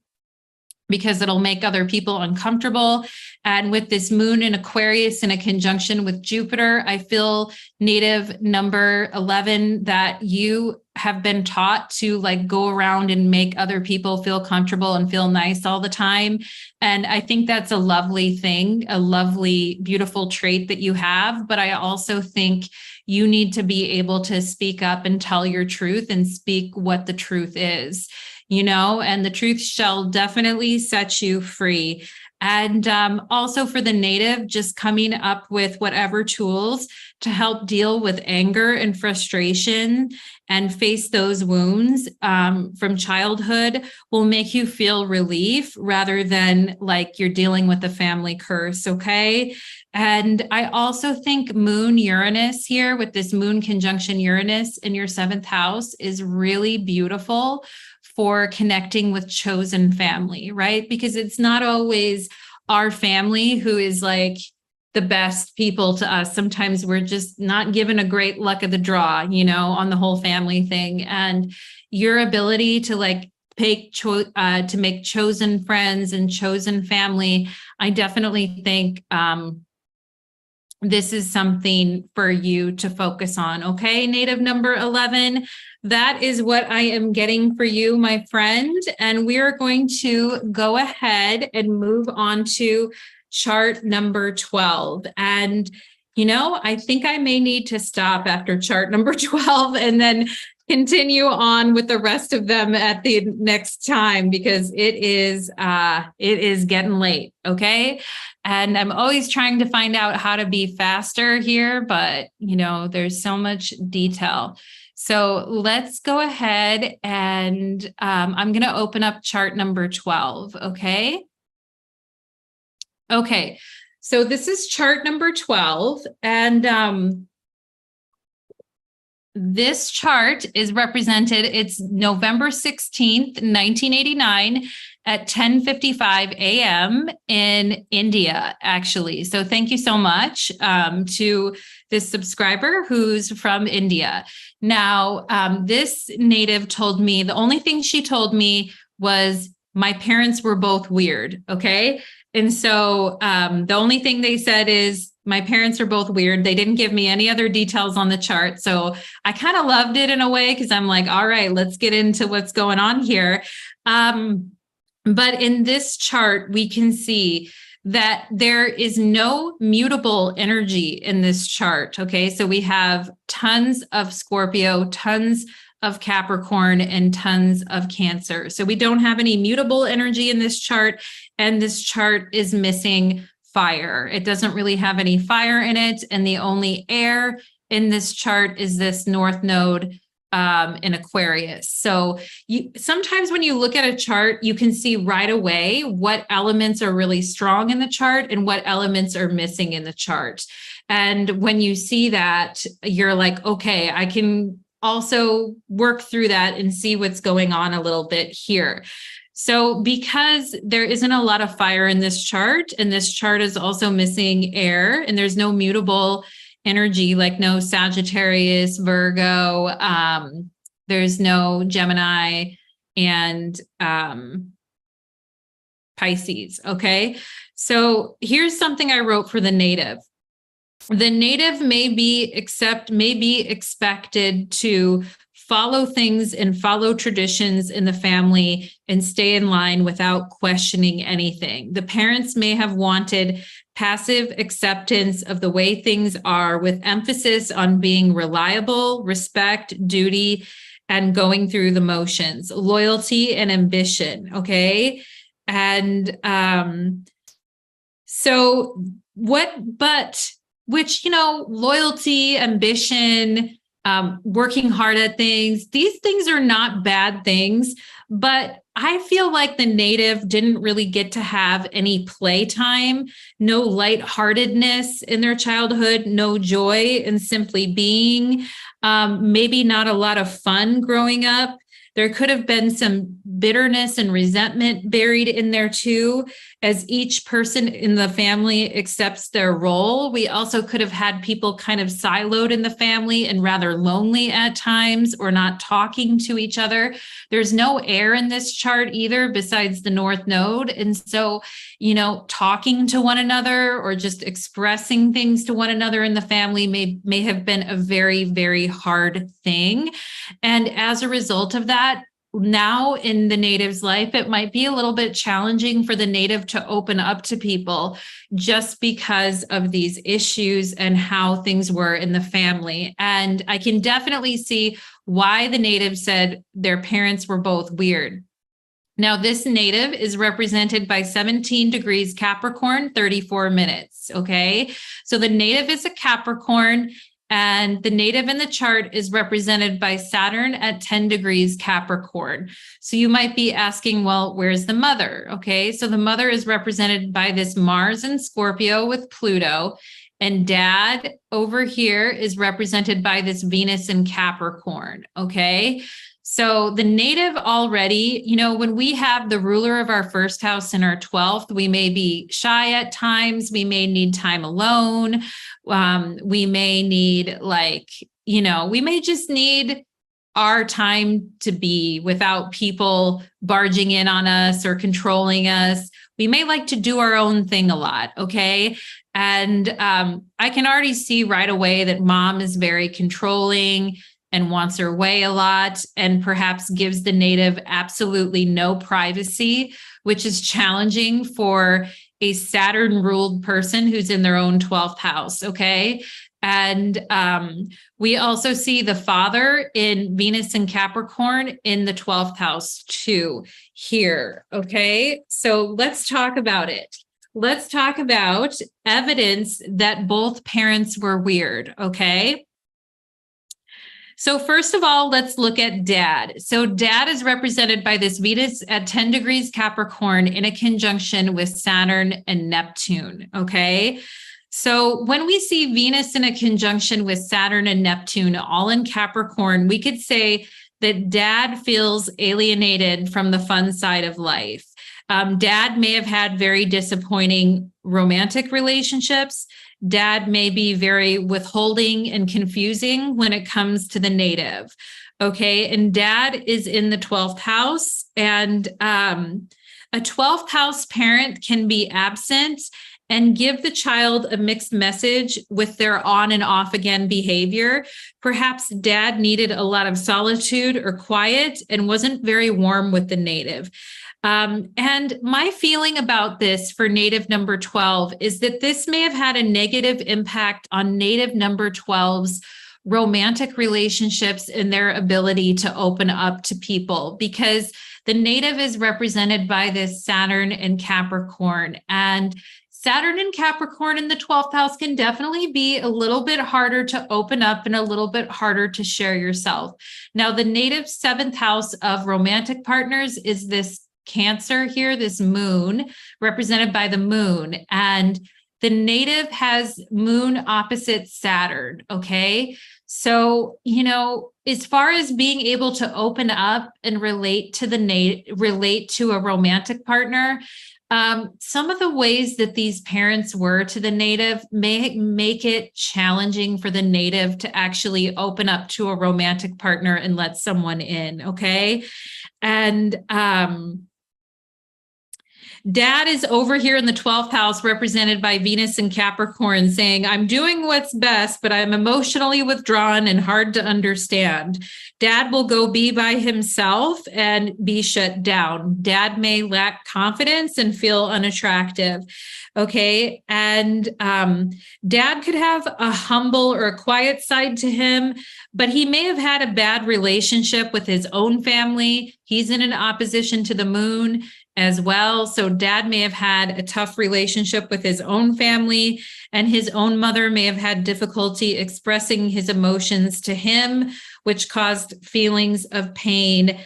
because it'll make other people uncomfortable. And with this moon in Aquarius in a conjunction with Jupiter, I feel native number 11 that you have been taught to go around and make other people feel comfortable and feel nice all the time. And I think that's a lovely thing, a lovely, beautiful trait that you have. But I also think you need to be able to speak up and tell your truth and speak what the truth is. And the truth shall definitely set you free. And also for the native, just coming up with whatever tools to help deal with anger and frustration and face those wounds from childhood will make you feel relief rather than like you're dealing with a family curse, okay? And I also think Moon Uranus here with this Moon conjunction Uranus in your 7th house is really beautiful for connecting with chosen family, right? Because it's not always our family who is the best people to us. Sometimes we're just not given a great luck of the draw, on the whole family thing. And your ability to to make chosen friends and chosen family, I definitely think this is something for you to focus on. Okay, native number 11. That is what I am getting for you, my friend. And we are going to go ahead and move on to chart number 12. And, I think I may need to stop after chart number 12 and then continue on with the rest of them at the next time, because it is getting late. Okay. And I'm always trying to find out how to be faster here, but there's so much detail. So let's go ahead and I'm going to open up chart number 12. Okay. Okay. So this is chart number 12. And this chart is represented, it's November 16th, 1989 at 10:55 a.m. in India, actually. So thank you so much to this subscriber who's from India. Now, this native told me, the only thing she told me was my parents were both weird, okay? And so the only thing they said is, my parents are both weird. They didn't give me any other details on the chart. So I kind of loved it in a way, because I'm like, all right, let's get into what's going on here. But in this chart, we can see that there is no mutable energy in this chart. Okay, so we have tons of Scorpio, tons of Capricorn, and tons of Cancer. So we don't have any mutable energy in this chart, and this chart is missing fire. It doesn't really have any fire in it, and the only air in this chart is this North Node in Aquarius. So sometimes when you look at a chart, you can see right away what elements are really strong in the chart and what elements are missing in the chart. And when you see that, you're like, okay, I can also work through that and see what's going on a little bit here. So because there isn't a lot of fire in this chart, and this chart is also missing air, and there's no mutable energy, like no Sagittarius, Virgo, there's no Gemini and Pisces. Okay. So here's something I wrote for the native. The native may be expected to follow things and follow traditions in the family and stay in line without questioning anything. The parents may have wanted passive acceptance of the way things are, with emphasis on being reliable, respect, duty, and going through the motions, loyalty and ambition. Okay. And loyalty, ambition, working hard at things, these things are not bad things, but I feel like the native didn't really get to have any playtime, no lightheartedness in their childhood, no joy in simply being, maybe not a lot of fun growing up. There could have been some bitterness and resentment buried in there too, as each person in the family accepts their role. We also could have had people kind of siloed in the family and rather lonely at times, or not talking to each other. There's no air in this chart either, besides the North Node. And so, talking to one another or just expressing things to one another in the family may have been a very, very hard thing. And as a result of that, now in the native's life, it might be a little bit challenging for the native to open up to people just because of these issues and how things were in the family. And I can definitely see why the native said their parents were both weird. Now, this native is represented by 17 degrees Capricorn, 34 minutes. Okay. So the native is a Capricorn, and the native in the chart is represented by Saturn at 10 degrees Capricorn. So you might be asking, well, where's the mother? Okay. So the mother is represented by this Mars in Scorpio with Pluto. And dad over here is represented by this Venus in Capricorn. Okay. So the native already, when we have the ruler of our first house in our 12th, we may be shy at times. We may need time alone. We may need we may just need our time to be without people barging in on us or controlling us. We may like to do our own thing a lot. Okay. And I can already see right away that mom is very controlling and wants her way a lot, and perhaps gives the native absolutely no privacy, which is challenging for a Saturn-ruled person who's in their own 12th house, okay? And we also see the father in Venus and Capricorn in the 12th house too here, okay? So let's talk about it. Let's talk about evidence that both parents were weird, okay? So first of all, let's look at dad. So dad is represented by this Venus at 10 degrees Capricorn in a conjunction with Saturn and Neptune, okay? So when we see Venus in a conjunction with Saturn and Neptune, all in Capricorn, we could say that dad feels alienated from the fun side of life. Dad may have had very disappointing romantic relationships. Dad may be very withholding and confusing when it comes to the native. Okay. And dad is in the 12th house, and a 12th house parent can be absent and give the child a mixed message with their on and off again behavior. Perhaps dad needed a lot of solitude or quiet and wasn't very warm with the native. And my feeling about this for native number 12 is that this may have had a negative impact on native number 12's romantic relationships and their ability to open up to people, because the native is represented by this Saturn and Capricorn. And Saturn and Capricorn in the 12th house can definitely be a little bit harder to open up and a little bit harder to share yourself. Now, the native 7th house of romantic partners is this Cancer here, this moon represented by the moon. And the native has moon opposite Saturn. Okay. So, as far as being able to open up and relate to relate to a romantic partner, some of the ways that these parents were to the native may make it challenging for the native to actually open up to a romantic partner and let someone in. Okay. And, Dad is over here in the 12th house, represented by Venus and Capricorn, saying, I'm doing what's best, but I'm emotionally withdrawn and hard to understand. Dad will go be by himself and be shut down. Dad may lack confidence and feel unattractive. Okay. And Dad could have a humble or a quiet side to him, but he may have had a bad relationship with his own family. He's in an opposition to the moon as well. So Dad may have had a tough relationship with his own family, and his own mother may have had difficulty expressing his emotions to him, which caused feelings of pain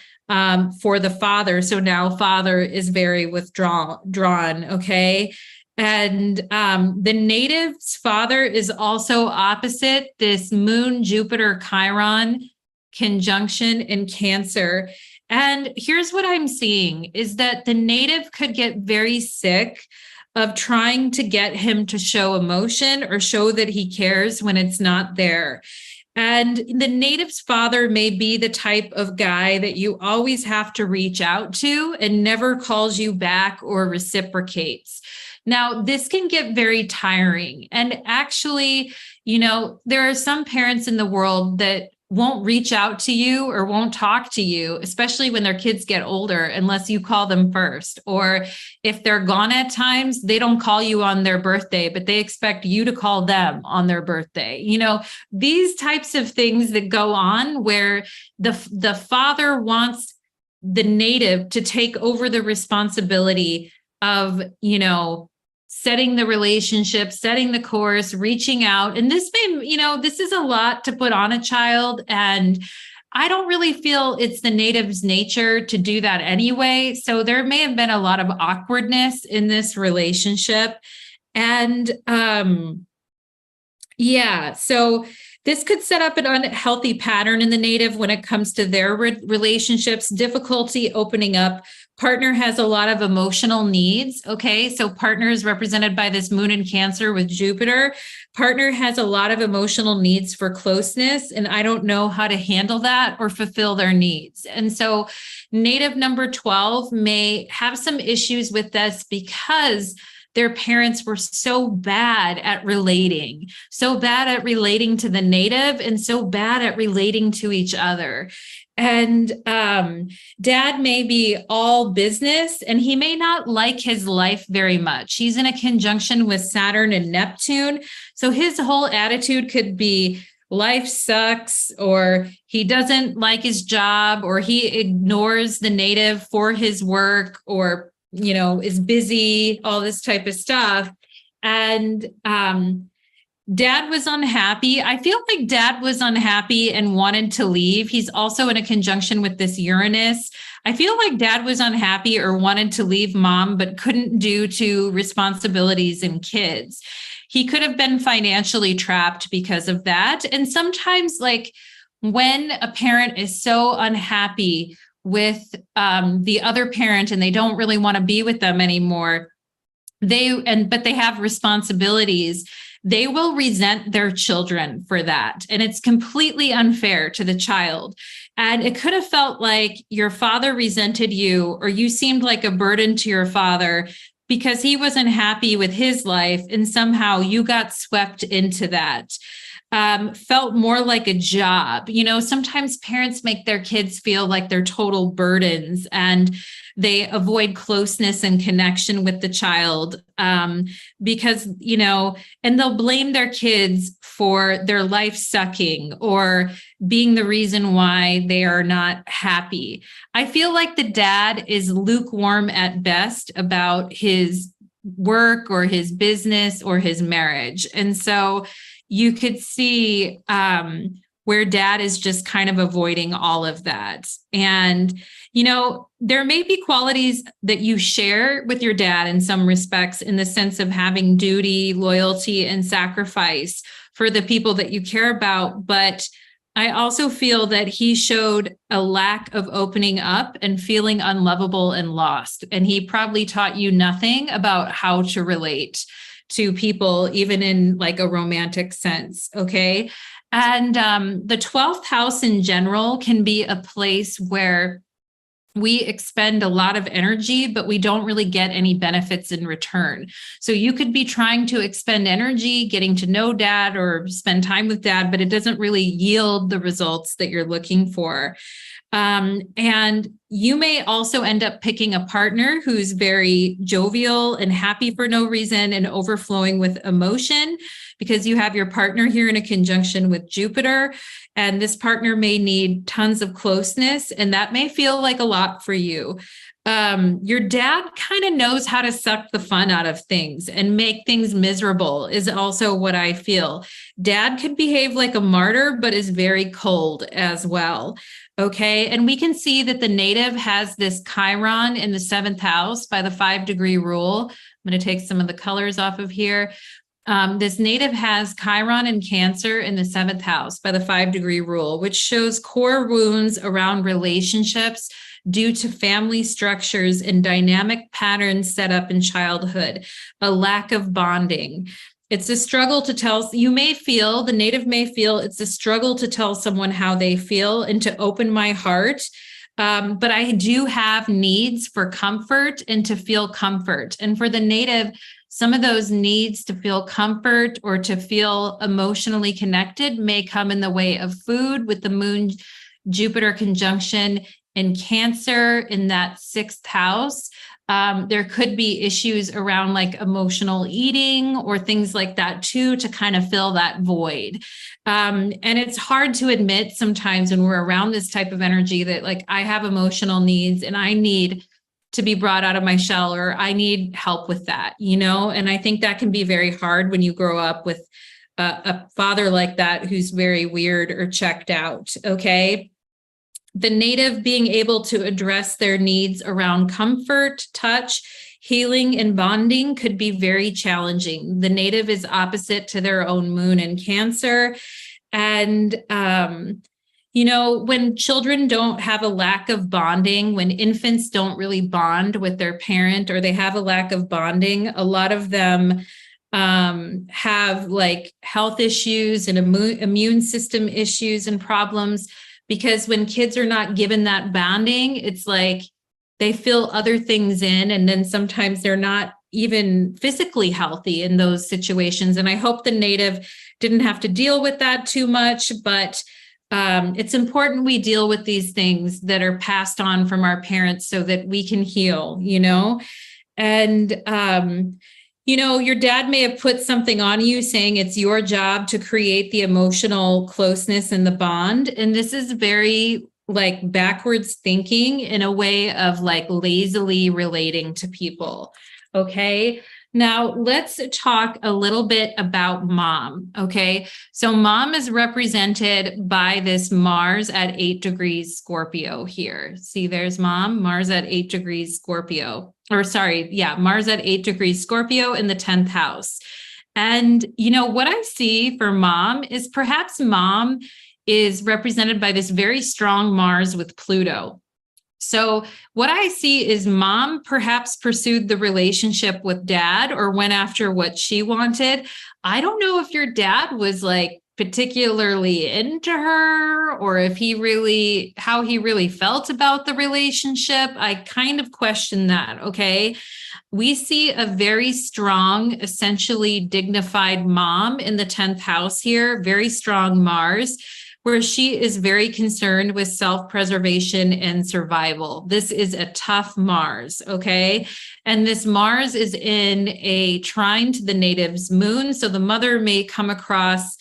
for the father. So now father is very withdrawn. Okay. And the native's father is also opposite this moon, Jupiter, Chiron conjunction in Cancer. And here's what I'm seeing is that the native could get very sick of trying to get him to show emotion or show that he cares when it's not there. And the native's father may be the type of guy that you always have to reach out to and never calls you back or reciprocates. Now, this can get very tiring. And actually, there are some parents in the world that won't reach out to you or won't talk to you, especially when their kids get older, unless you call them first. Or if they're gone at times, they don't call you on their birthday, but they expect you to call them on their birthday. These types of things that go on where the father wants the native to take over the responsibility of, setting the relationship, setting the course, reaching out. And this this is a lot to put on a child. And I don't really feel it's the native's nature to do that anyway. So there may have been a lot of awkwardness in this relationship. And so this could set up an unhealthy pattern in the native when it comes to their relationships, difficulty opening up. Partner has a lot of emotional needs. Okay. So partner is represented by this moon in Cancer with Jupiter. Partner has a lot of emotional needs for closeness, and I don't know how to handle that or fulfill their needs. And so native number 12 may have some issues with this because their parents were so bad at relating to the native and so bad at relating to each other. And Dad may be all business and he may not like his life very much. He's in a conjunction with Saturn and Neptune. So his whole attitude could be life sucks, or he doesn't like his job, or he ignores the native for his work, or is busy, all this type of stuff. And Dad was unhappy. I feel like Dad was unhappy and wanted to leave. He's also in a conjunction with this Uranus. I feel like Dad was unhappy or wanted to leave Mom, but couldn't due to responsibilities and kids. He could have been financially trapped because of that. And sometimes, like, when a parent is so unhappy with the other parent and they don't really want to be with them anymore, but they have responsibilities, they will resent their children for that. And it's completely unfair to the child. And it could have felt like your father resented you, or you seemed like a burden to your father because he wasn't happy with his life, and somehow you got swept into that. felt more like a job. Sometimes parents make their kids feel like they're total burdens, and they avoid closeness and connection with the child, because, and they'll blame their kids for their life sucking or being the reason why they are not happy. I feel like the dad is lukewarm at best about his work or his business or his marriage. And so you could see where dad is just kind of avoiding all of that. And, there may be qualities that you share with your dad in some respects, in the sense of having duty, loyalty, and sacrifice for the people that you care about. But I also feel that he showed a lack of opening up and feeling unlovable and lost. And he probably taught you nothing about how to relate to people, even in like a romantic sense. Okay. And the 12th house in general can be a place where we expend a lot of energy, but we don't really get any benefits in return. So you could be trying to expend energy getting to know dad or spend time with dad, but it doesn't really yield the results that you're looking for. And you may also end up picking a partner who's very jovial and happy for no reason and overflowing with emotion, because you have your partner here in a conjunction with Jupiter. And this partner may need tons of closeness, and that may feel like a lot for you. Your dad kind of knows how to suck the fun out of things and make things miserable, is also what I feel. Dad could behave like a martyr, but is very cold as well. Okay. And we can see that the native has this Chiron in the 7th house by the 5-degree rule. I'm going to take some of the colors off of here. This native has Chiron and Cancer in the 7th house by the 5-degree rule, which shows core wounds around relationships due to family structures and dynamic patterns set up in childhood, a lack of bonding. It's a struggle to tell, the native may feel it's a struggle to tell someone how they feel and to open my heart. But I do have needs for comfort and to feel comfort. And for the native, some of those needs to feel comfort or to feel emotionally connected may come in the way of food, with the moon Jupiter conjunction in Cancer in that 6th house. There could be issues around like emotional eating or things like that too, to kind of fill that void. And it's hard to admit sometimes when we're around this type of energy that like I have emotional needs and I need to be brought out of my shell, or I need help with that, and I think that can be very hard when you grow up with a father like that who's very weird or checked out. Okay. The native being able to address their needs around comfort, touch, healing, and bonding could be very challenging. The native is opposite to their own moon in Cancer. And, when children don't have a lack of bonding, when infants don't really bond with their parent, or they have a lack of bonding, a lot of them have like health issues and immune system issues and problems. Because when kids are not given that bonding, it's like they fill other things in, and then sometimes they're not even physically healthy in those situations. And I hope the native didn't have to deal with that too much, but it's important we deal with these things that are passed on from our parents so that we can heal, and your dad may have put something on you saying it's your job to create the emotional closeness and the bond. And this is very like backwards thinking in a way of like lazily relating to people. Okay. Now let's talk a little bit about mom. Okay. So mom is represented by this Mars at 8 degrees Scorpio here. See, there's mom, Mars at 8 degrees Scorpio. Mars at 8 degrees Scorpio in the 10th house. And, what I see for mom is perhaps mom is represented by this very strong Mars with Pluto. So what I see is mom perhaps pursued the relationship with dad or went after what she wanted. I don't know if your dad was like particularly into her, or if how he really felt about the relationship. I kind of question that. Okay. We see a very strong, essentially dignified mom in the 10th house here, very strong Mars, where she is very concerned with self-preservation and survival. This is a tough Mars, okay? And this Mars is in a trine to the native's moon. So the mother may come across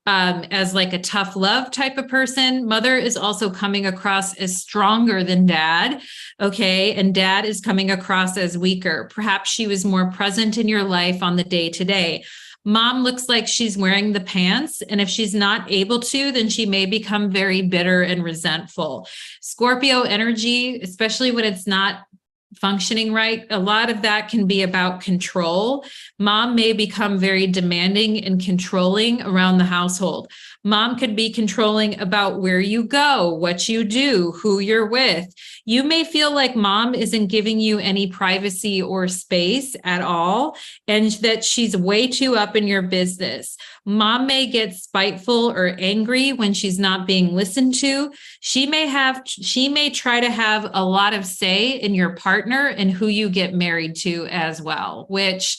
as like a tough love type of person. Mother is also coming across as stronger than dad, okay? And dad is coming across as weaker. Perhaps she was more present in your life on the day-to-day. Mom looks like she's wearing the pants, and if she's not able to, then she may become very bitter and resentful. Scorpio energy, especially when it's not functioning right, a lot of that can be about control. Mom may become very demanding and controlling around the household. Mom could be controlling about where you go, what you do, who you're with. You may feel like mom isn't giving you any privacy or space at all, and that she's way too up in your business. Mom may get spiteful or angry when she's not being listened to. She may try to have a lot of say in your partner and who you get married to as well, which,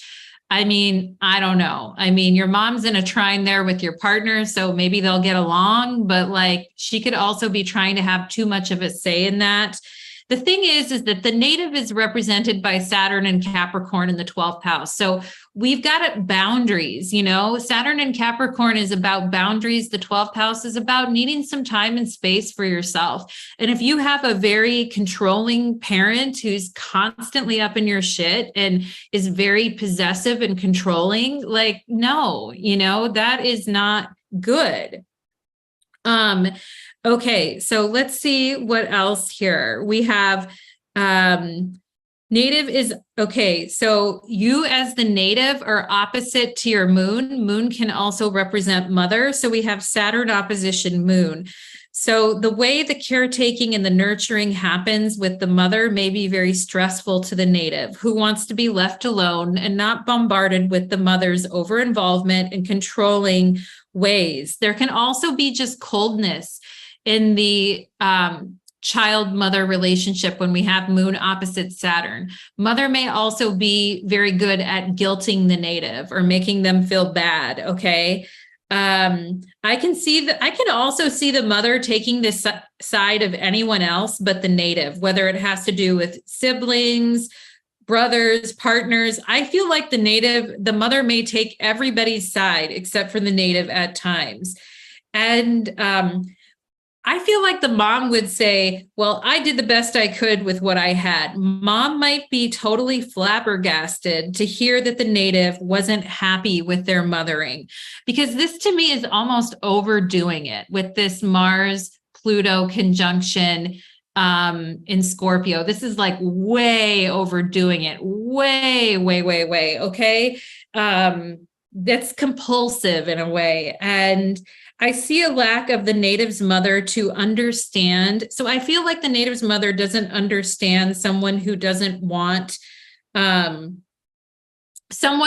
I mean, I don't know. I mean, your mom's in a trine there with your partner, so maybe they'll get along, but like she could also be trying to have too much of a say in that. The thing is that the native is represented by Saturn and Capricorn in the 12th house. So we've got boundaries, you know, Saturn and Capricorn is about boundaries. The 12th house is about needing some time and space for yourself. And if you have a very controlling parent who's constantly up in your shit and is very possessive and controlling, like, no, you know, that is not good. Okay, so let's see what else here. We have native is okay. So you as the native are opposite to your moon. Moon can also represent mother. So we have Saturn opposition moon. So the way the caretaking and the nurturing happens with the mother may be very stressful to the native, who wants to be left alone and not bombarded with the mother's over involvement and controlling ways. There can also be just coldness in the child-mother relationship when we have moon opposite Saturn. Mother may also be very good at guilting the native or making them feel bad, okay? I can also see the mother taking this side of anyone else but the native, whether it has to do with siblings, brothers, partners. I feel like the mother may take everybody's side except for the native at times. And I feel like the mom would say, well, I did the best I could with what I had. Mom might be totally flabbergasted to hear that the native wasn't happy with their mothering, because this to me is almost overdoing it with this Mars-Pluto conjunction in Scorpio. This is like way overdoing it. Way, way, way, way. Okay. That's compulsive in a way. And I see a lack of the native's mother to understand. So I feel like the native's mother doesn't understand someone who doesn't want, someone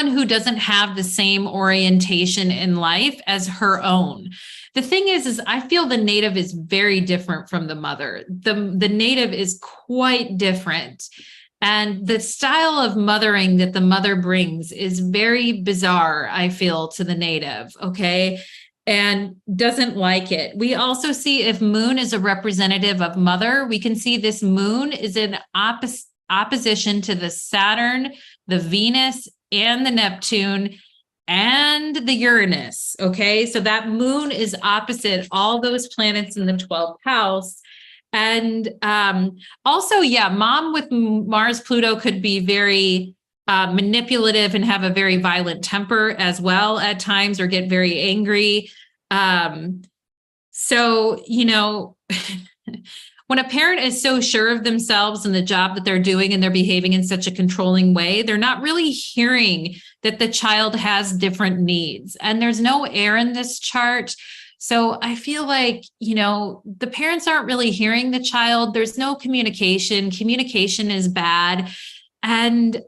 who doesn't have the same orientation in life as her own. The thing is I feel the native is very different from the mother. The native is quite different. And the style of mothering that the mother brings is very bizarre, I feel, to the native, okay? And doesn't like it. We also see if moon is a representative of mother, we can see this moon is in opposition to the Saturn, the Venus, and the Neptune, and the Uranus, okay? So that moon is opposite all those planets in the 12th house. And also, yeah, mom with Mars, Pluto could be very manipulative and have a very violent temper as well at times, or get very angry. So, you know, when a parent is so sure of themselves and the job that they're doing and they're behaving in such a controlling way, they're not really hearing that the child has different needs. And there's no air in this chart. So I feel like, you know, the parents aren't really hearing the child. There's no communication. Communication is bad. And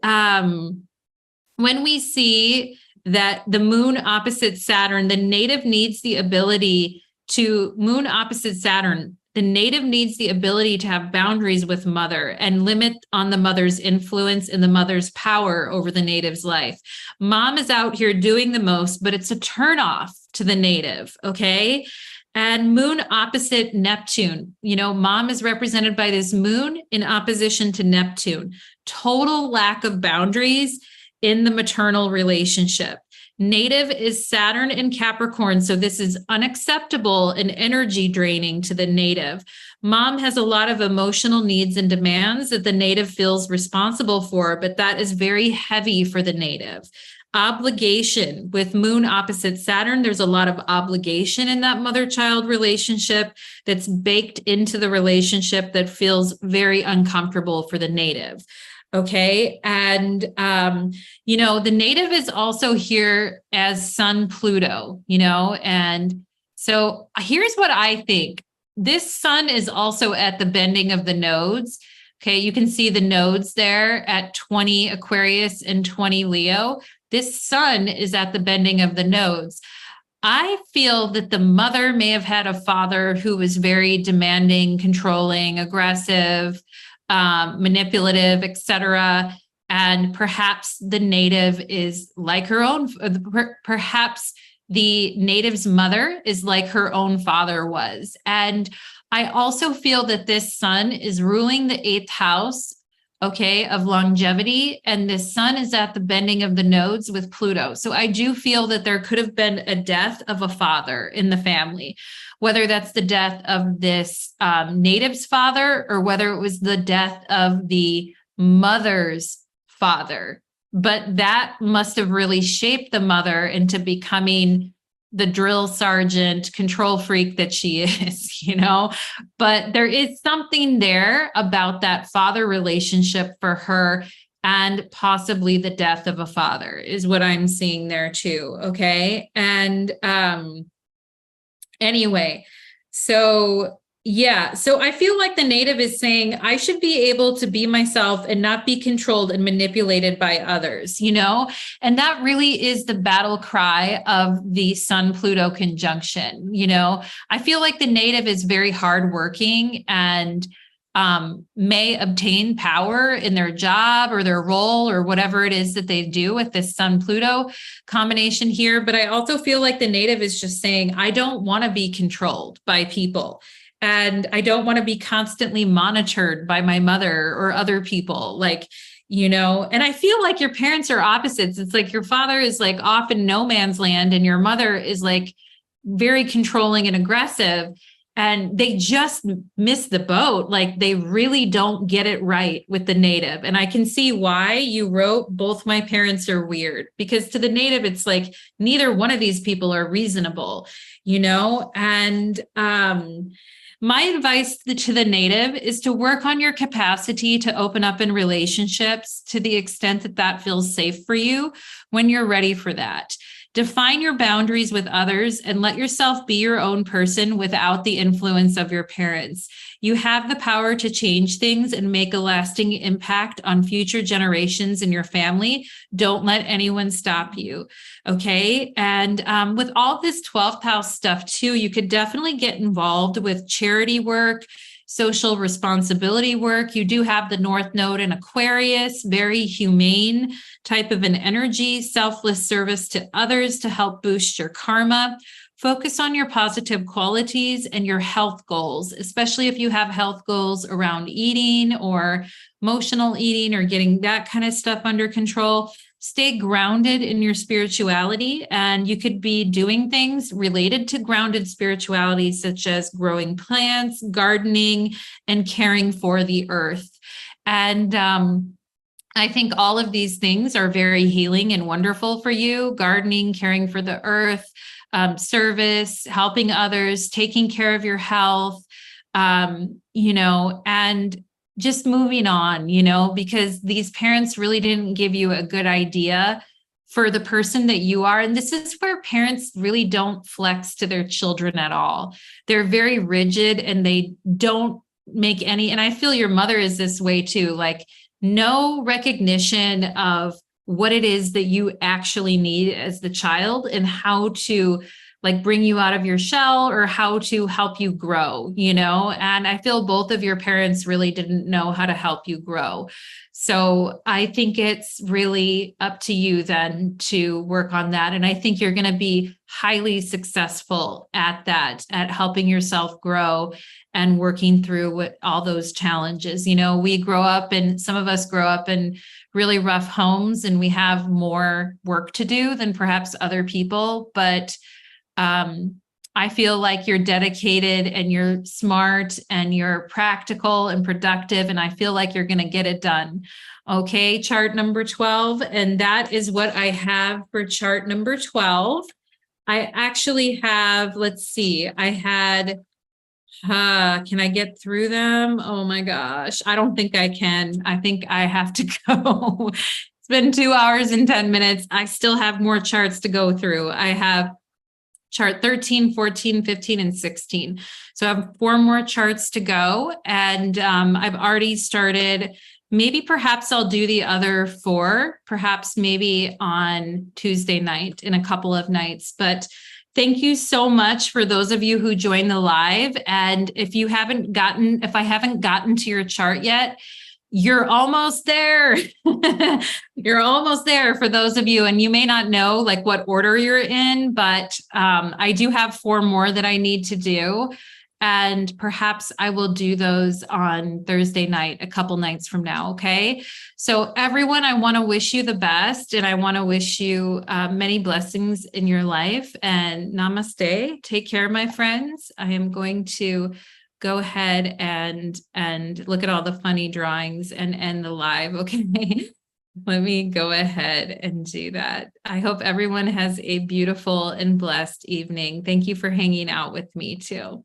when we see that the moon opposite Saturn, the native needs the ability to moon opposite Saturn. The native needs the ability to have boundaries with mother and limit on the mother's influence and the mother's power over the native's life. Mom is out here doing the most, but it's a turnoff to the native, okay? And moon opposite Neptune. Mom is represented by this moon in opposition to Neptune. Total lack of boundaries in the maternal relationship. Native is Saturn in Capricorn, so this is unacceptable and energy draining to the native. Mom has a lot of emotional needs and demands that the native feels responsible for, but that is very heavy for the native. Obligation with moon opposite Saturn, there's a lot of obligation in that mother-child relationship that's baked into the relationship that feels very uncomfortable for the native. Okay. And, the native is also here as Sun Pluto, and so here's what I think. This sun is also at the bending of the nodes. Okay. You can see the nodes there at 20 Aquarius and 20 Leo. This sun is at the bending of the nodes. I feel that the mother may have had a father who was very demanding, controlling, aggressive, manipulative, etc. And perhaps the native is like her own, perhaps the native's mother is like her own father was. And I also feel that this sun is ruling the 8th house, okay, of longevity. And this sun is at the bending of the nodes with Pluto. So I do feel that there could have been a death of a father in the family, whether that's the death of this native's father or whether it was the death of the mother's father. But that must have really shaped the mother into becoming the drill sergeant, control freak that she is, but there is something there about that father relationship for her, and possibly the death of a father is what I'm seeing there too. Okay. And anyway, so I feel like the native is saying I should be able to be myself and not be controlled and manipulated by others, and that really is the battle cry of the Sun Pluto conjunction. I feel like the native is very hardworking and may obtain power in their job or their role or whatever it is that they do with this Sun Pluto combination here. But I also feel like the native is just saying, I don't want to be controlled by people. And I don't want to be constantly monitored by my mother or other people, and I feel like your parents are opposites. It's like your father is like off in no man's land and your mother is like very controlling and aggressive, and they just miss the boat. Like they really don't get it right with the native. And I can see why you wrote both my parents are weird, because to the native, it's like neither one of these people are reasonable, and my advice to the native is to work on your capacity to open up in relationships to the extent that that feels safe for you when you're ready for that. Define your boundaries with others and let yourself be your own person without the influence of your parents. You have the power to change things and make a lasting impact on future generations in your family. Don't let anyone stop you. Okay. And with all this 12th house stuff too, you could definitely get involved with charity work, social responsibility work. You do have the North Node in Aquarius, very humane type of an energy, selfless service to others to help boost your karma. Focus on your positive qualities and your health goals, especially if you have health goals around eating or emotional eating or getting that kind of stuff under control. Stay grounded in your spirituality, and you could be doing things related to grounded spirituality, such as growing plants, gardening, and caring for the earth. And I think all of these things are very healing and wonderful for you. Gardening, caring for the earth, service, helping others, taking care of your health, and just moving on, because these parents really didn't give you a good idea for the person that you are. And this is where parents really don't flex to their children at all. They're very rigid and they don't make any, and I feel your mother is this way too, like no recognition of what it is that you actually need as the child and how to like bring you out of your shell or how to help you grow, and I feel both of your parents really didn't know how to help you grow. So I think it's really up to you then to work on that. And I think you're going to be highly successful at that, at helping yourself grow and working through all those challenges. We grow up and some of us grow up in really rough homes and we have more work to do than perhaps other people. But I feel like you're dedicated and you're smart and you're practical and productive. And I feel like you're going to get it done. Okay, chart number 12. And that is what I have for chart number 12. I actually have, let's see, I had, can I get through them? Oh my gosh, I don't think I can. I think I have to go. It's been 2 hours and 10 minutes. I still have more charts to go through. I have chart 13, 14, 15, and 16. So I have 4 more charts to go. And I've already started. Maybe perhaps I'll do the other 4, perhaps maybe on Tuesday night in a couple of nights. But thank you so much for those of you who joined the live. And if I haven't gotten to your chart yet, you're almost there. You're almost there for those of you. And you may not know like what order you're in, but I do have 4 more that I need to do. And perhaps I will do those on Thursday night, a couple nights from now. Okay. So everyone, I want to wish you the best. And I want to wish you many blessings in your life, and namaste. Take care, my friends. I am going to go ahead and look at all the funny drawings and end the live. Okay. Let me go ahead and do that. I hope everyone has a beautiful and blessed evening. Thank you for hanging out with me too.